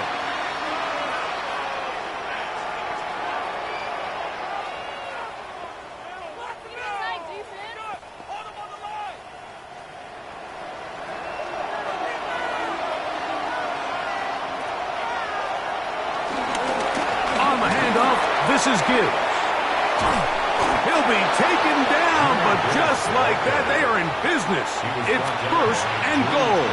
On the handoff, this is Gibbs. He'll be taken down, but just like that, they are in business. It's 1st and goal.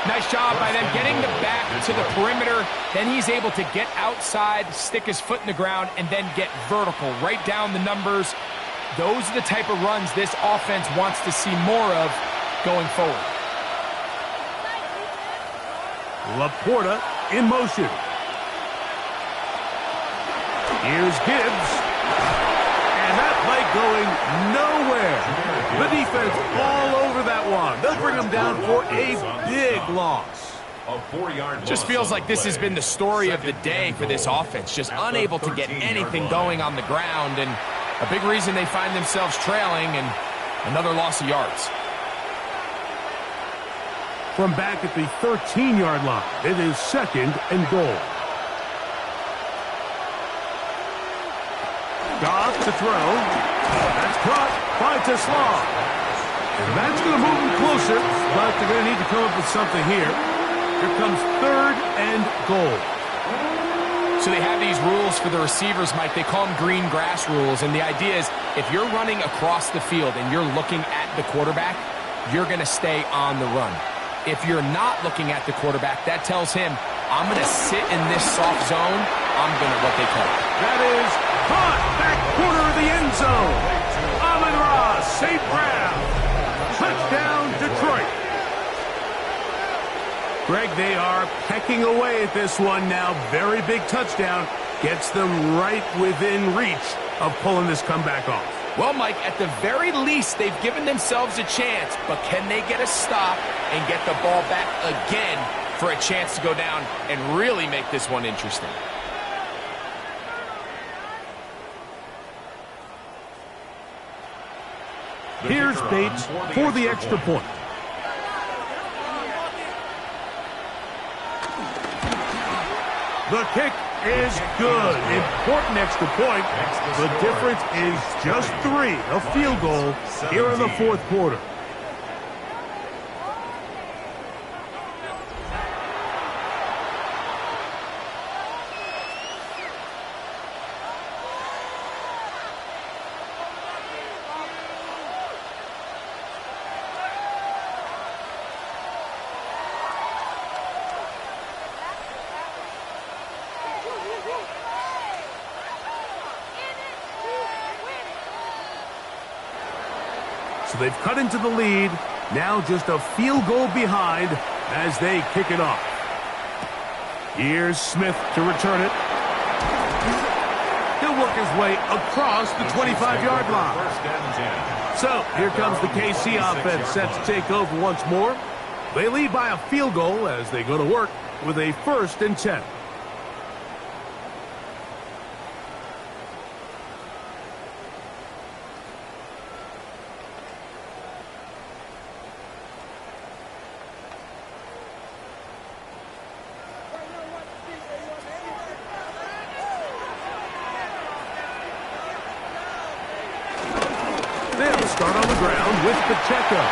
Nice job by them getting the back to the perimeter. Then he's able to get outside, stick his foot in the ground, and then get vertical, right down the numbers. Those are the type of runs this offense wants to see more of going forward. Laporta in motion. Here's Gibbs. And that play going nowhere. The defense all over that one. They'll bring him down for a big loss. Just feels like this has been the story of the day for this offense. Just unable to get anything going on the ground. And a big reason they find themselves trailing, and another loss of yards. From back at the 13-yard line, it is 2nd and goal. Goff to throw. That's caught by Tesla. And that's going to move them closer, but they're going to need to come up with something here. Here comes 3rd and goal. So they have these rules for the receivers, Mike. They call them green grass rules. And the idea is if you're running across the field and you're looking at the quarterback, you're going to stay on the run. If you're not looking at the quarterback, that tells him, I'm going to sit in this soft zone. I'm going to what they call it. That is caught back corner of the end zone. Amon-Ra St. Brown. Touchdown, Detroit. Greg, they are pecking away at this one now. Very big touchdown. Gets them right within reach of pulling this comeback off. Well, Mike, at the very least, they've given themselves a chance, but can they get a stop and get the ball back again for a chance to go down and really make this one interesting? Here's Bates for the extra point. The kick is good. Important extra point. The difference is just 3. A field goal here in the 4th quarter. So they've cut into the lead. Now just a field goal behind as they kick it off. Here's Smith to return it. He'll work his way across the 25-yard line. So here comes the KC offense set to take over once more. They lead by a field goal as they go to work with a 1st and 10. They'll start on the ground with Pacheco.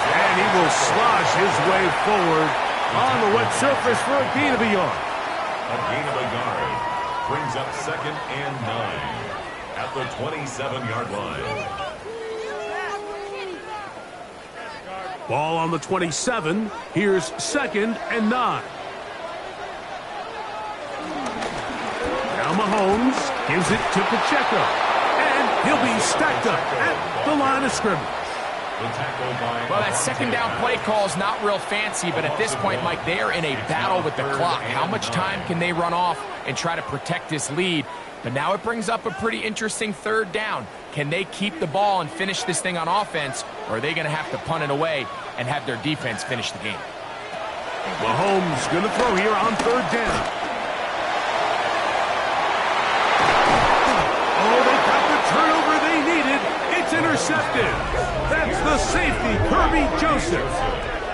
And he will slosh his way forward on the wet surface for a gain of a yard. A gain of a yard brings up 2nd and 9 at the 27-yard line. Ball on the 27. Here's 2nd and 9. Now Mahomes gives it to Pacheco. And he'll be stacked up at the line of scrimmage. Well, that 2nd down play call is not real fancy, but at this point, Mike, they are in a battle with the clock. How much time can they run off and try to protect this lead? But now it brings up a pretty interesting 3rd down. Can they keep the ball and finish this thing on offense, or are they going to have to punt it away and have their defense finish the game? Mahomes going to throw here on 3rd down. Oh, they got the turnover they needed. It's intercepted. That's the safety, Kirby Joseph.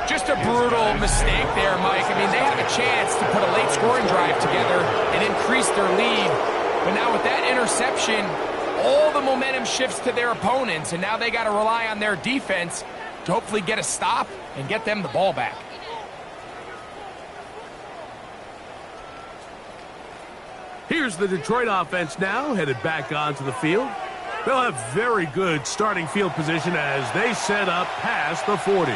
Just a brutal mistake there, Mike. I mean, they have a chance to put a late scoring drive together and increase their lead. But now with that interception, all the momentum shifts to their opponents, and now they got to rely on their defense to hopefully get a stop and get them the ball back. Here's the Detroit offense now, headed back onto the field. They'll have very good starting field position as they set up past the 40.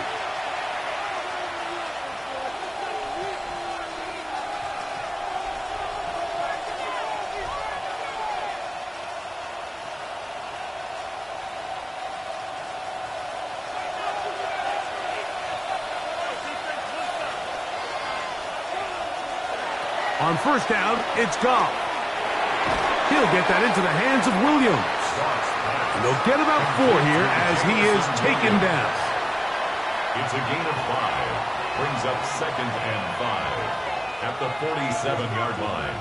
On 1st down, it's Goff. He'll get that into the hands of Williams. And they'll get about 4 here as he is taken down. It's a gain of 5. Brings up 2nd and 5 at the 47-yard line.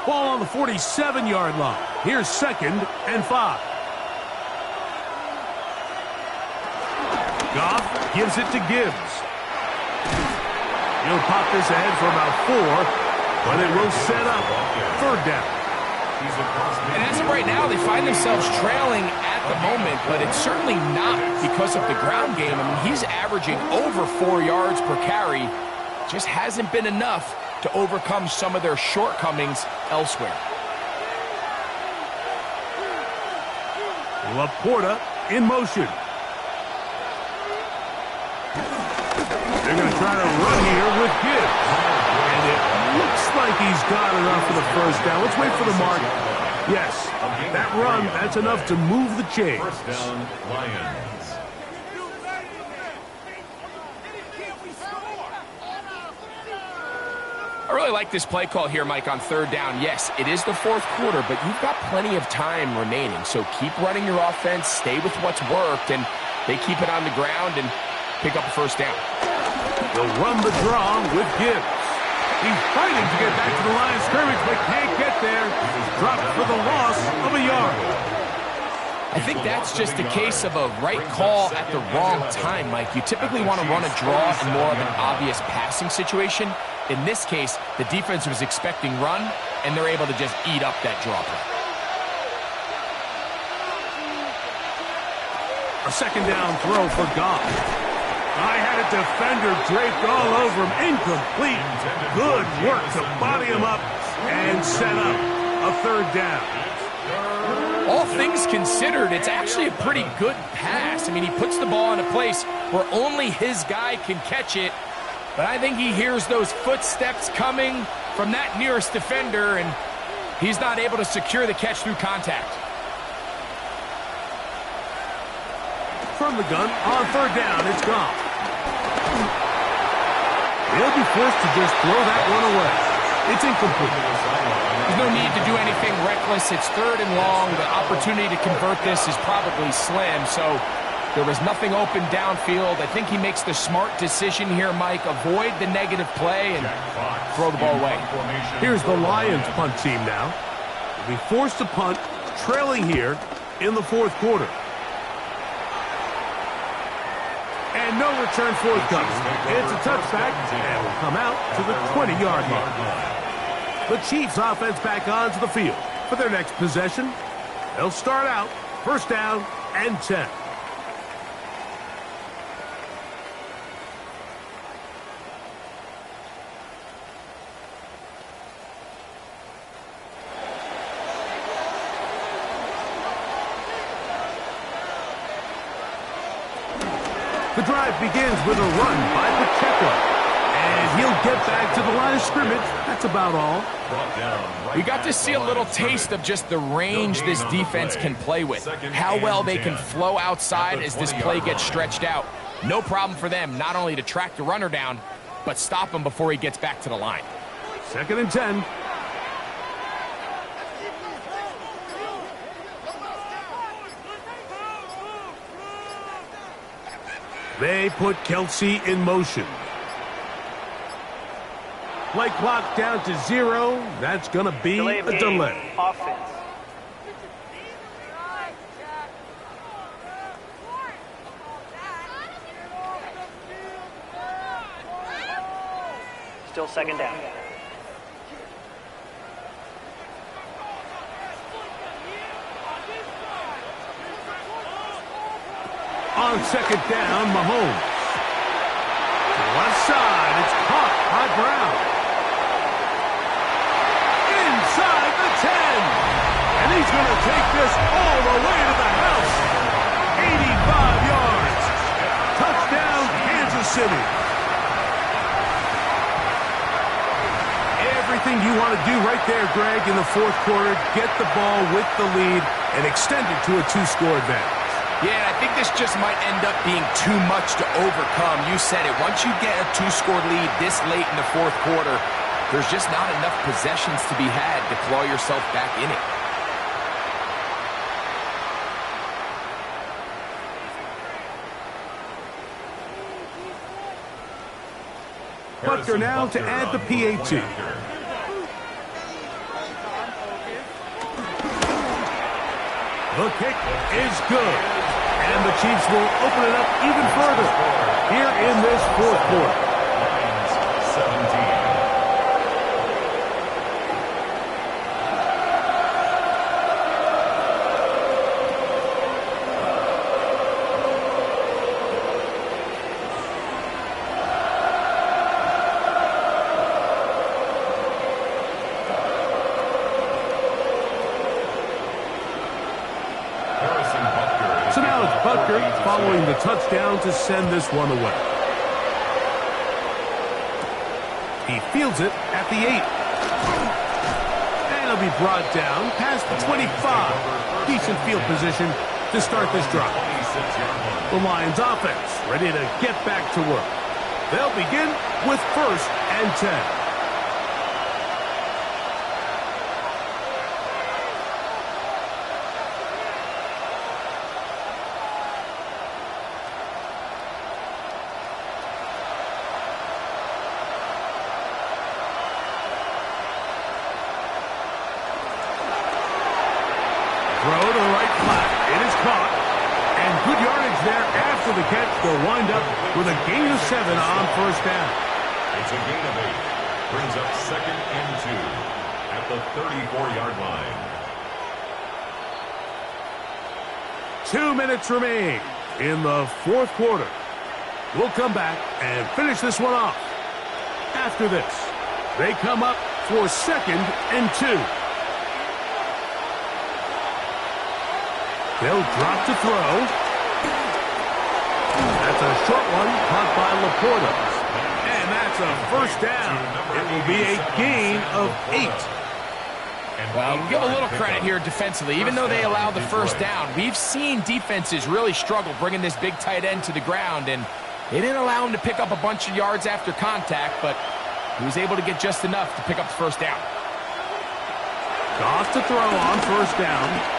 Ball on the 47-yard line. Here's 2nd and 5. Goff gives it to Gibbs. He'll pop this ahead for about 4. But it will set up 3rd down. And as of right now, they find themselves trailing at the moment, but it's certainly not because of the ground game. I mean, he's averaging over 4 yards per carry. Just hasn't been enough to overcome some of their shortcomings elsewhere. Laporta in motion. They're going to try to run here with Gibbs. And it looks like he's got enough for the 1st down. Let's wait for the mark. Yes, that run, that's enough to move the chains. 1st down, Lions. I really like this play call here, Mike, on 3rd down. Yes, it is the 4th quarter, but you've got plenty of time remaining. So keep running your offense, stay with what's worked, and they keep it on the ground and pick up a 1st down. They'll run the draw with Gibbs. He's fighting to get back to the line of scrimmage, but can't get there. Dropped for the loss of a yard. I think that's just a case of a right call at the wrong time, Mike. You typically want to run a draw in more of an obvious passing situation. In this case, the defense was expecting run, and they're able to just eat up that draw play. A 2nd down throw for Goff. I had a defender draped all over him. Incomplete. Good work to body him up and set up a 3rd down. All things considered, it's actually a pretty good pass. I mean, he puts the ball in a place where only his guy can catch it. But I think he hears those footsteps coming from that nearest defender, and he's not able to secure the catch through contact. From the gun, on 3rd down, it's Goff. He'll be forced to just throw that one away. It's incomplete. There's no need to do anything reckless. It's 3rd and long. The opportunity to convert this is probably slim, so There was nothing open downfield. I think he makes the smart decision here, Mike. Avoid the negative play and throw the ball away. Here's the Lions punt team now. They'll be forced to punt, trailing here in the fourth quarter. And no return forthcoming. It's a touchback, and will come out to the 20-yard line. The Chiefs offense back onto the field for their next possession. They'll start out first down and 10. The drive begins with a run by Pacheco. And he'll get back to the line of scrimmage. That's about all. We got to see a little taste of just the range this defense can play with. How well they can flow outside as this play gets stretched out. No problem for them not only to track the runner down, but stop him before he gets back to the line. 2nd and 10. They put Kelsey in motion. Play clock down to 0. That's going to be a delay. Offense. Still 2nd down. On 2nd down, Mahomes. To the left side, it's caught by Brown. Inside the 10. And he's going to take this all the way to the house. 85 yards. Touchdown, Kansas City. Everything you want to do right there, Greg, in the fourth quarter. Get the ball with the lead and extend it to a 2-score advantage. Yeah, and I think this just might end up being too much to overcome. You said it. Once you get a 2-score lead this late in the fourth quarter, there's just not enough possessions to be had to claw yourself back in it. Butker now to add the PAT. The kick is good. And the Chiefs will open it up even further here in this fourth quarter. Lions 17. So now it's Butker following the touchdown to send this one away. He fields it at the 8. And he'll be brought down past the 25. Decent field position to start this drive. The Lions offense ready to get back to work. They'll begin with 1st and 10. Throw to the right flat. It is caught. And good yardage there after the catch. They'll wind up with a gain of 7 on 1st down. It's a gain of 8. Brings up 2nd and 2 at the 34-yard line. 2 minutes remain in the fourth quarter. We'll come back and finish this one off. After this, they come up for 2nd and 2. They'll drop to throw. That's a short one caught by Laporta. And that's a 1st down. It will be a gain of 8. Well, we'll give a little credit here defensively. Even though they allowed the 1st down, we've seen defenses really struggle bringing this big tight end to the ground, and they didn't allow him to pick up a bunch of yards after contact, but he was able to get just enough to pick up the 1st down. Goff to throw on 1st down.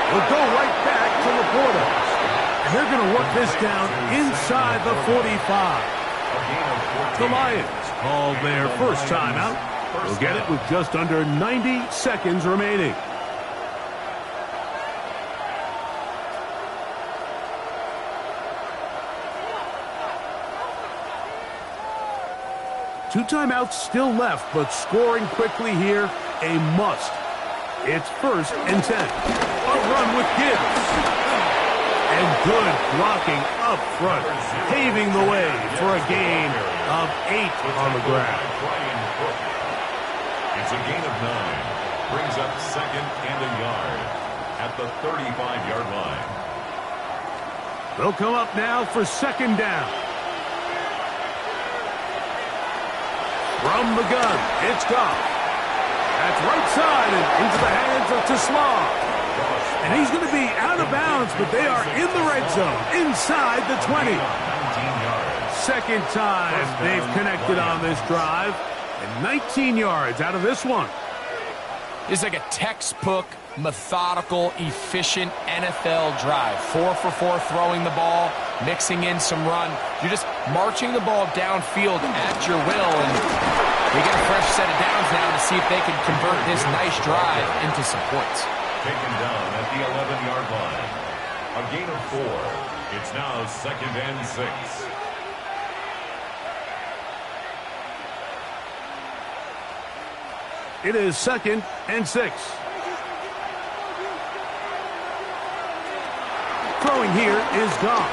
Will go right back to Laporta. And they're going to work this down inside the 45. The Lions call their first timeout. They'll get it with just under 90 seconds remaining. Two timeouts still left, but scoring quickly here, a must. It's 1st and 10. A run with Gibbs. And good blocking up front, paving the way for a gain of 8 on the ground. It's a gain of 9. Brings up 2nd and a yard at the 35-yard line. They'll come up now for 2nd down. From the gun, it's Goff. That's right side and into the hands of Tisla. And he's going to be out of bounds, but they are in the red zone, inside the 20. Second time they've connected on this drive, and 19 yards out of this one. It's like a textbook, methodical, efficient NFL drive. 4 for 4 throwing the ball, mixing in some run. You're just marching the ball downfield at your will, and they get a fresh set of downs now to see if they can convert this nice drive into some points. Taken down at the 11-yard line. A gain of 4. It's now 2nd and 6. It is 2nd and 6. Throwing here is Goff.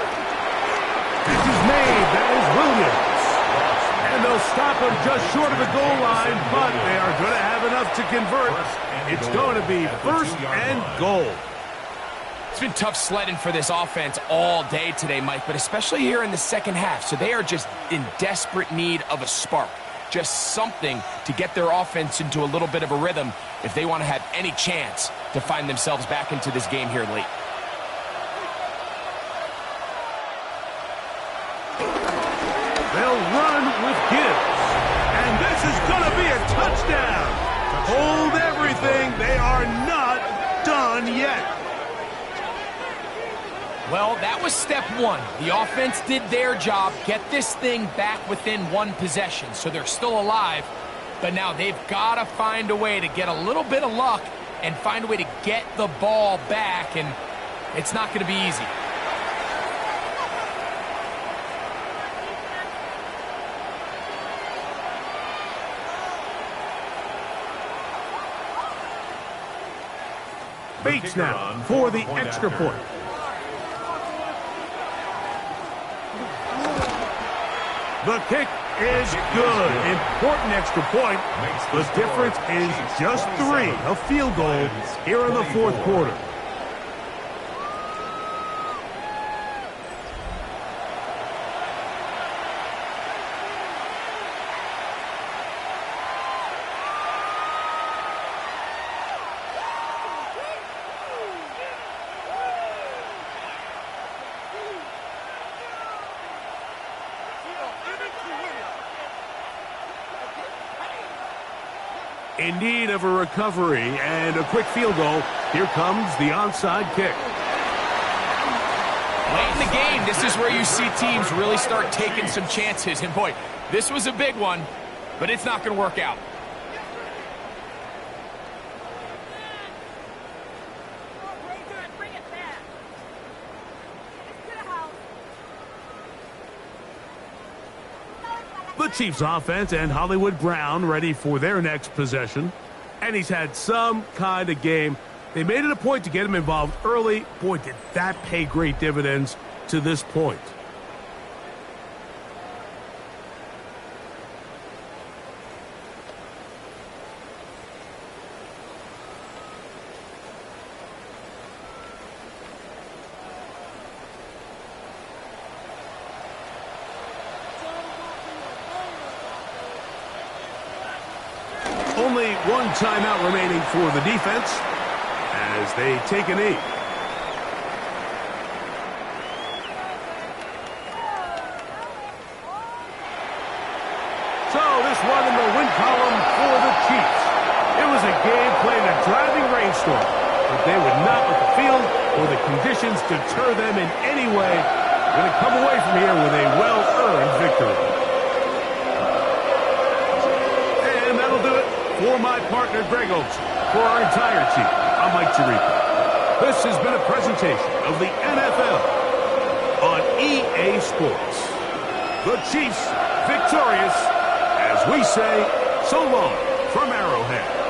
Catch is made. That is Williams. And they'll stop him just short of the goal line, but they are going to have enough to convert. It's going to be 1st and goal. It's been tough sledding for this offense all day today, Mike, but especially here in the second half. So they are just in desperate need of a spark. Just something to get their offense into a little bit of a rhythm if they want to have any chance to find themselves back into this game here late. They'll run with Gibbs. And this is going to be a touchdown. Hold everything. They are not done yet. Well, that was step 1. The offense did their job, get this thing back within 1 possession. So they're still alive, but now they've got to find a way to get a little bit of luck and find a way to get the ball back, and it's not going to be easy. Bates now for the extra point. The kick is good. Important extra point. The difference is just 3. A field goal here in the 4th quarter. In need of a recovery and a quick field goal. Here comes the onside kick. Late in the game, this is where you see teams really start taking some chances. And boy, this was a big one, but it's not going to work out. The Chiefs offense and Hollywood Brown ready for their next possession. And he's had some kind of game. They made it a point to get him involved early. Boy, did that pay great dividends to this point. Only 1 timeout remaining for the defense as they take a knee. So this one in the win column for the Chiefs. It was a game played in a driving rainstorm. but they would not let the field or the conditions deter them in any way. They're going to come away from here with a well-earned victory. And that'll do it for my partner, Greg Olson. For our entire team, I'm Mike Tirico. This has been a presentation of the NFL on EA Sports. The Chiefs victorious, as we say, so long from Arrowhead.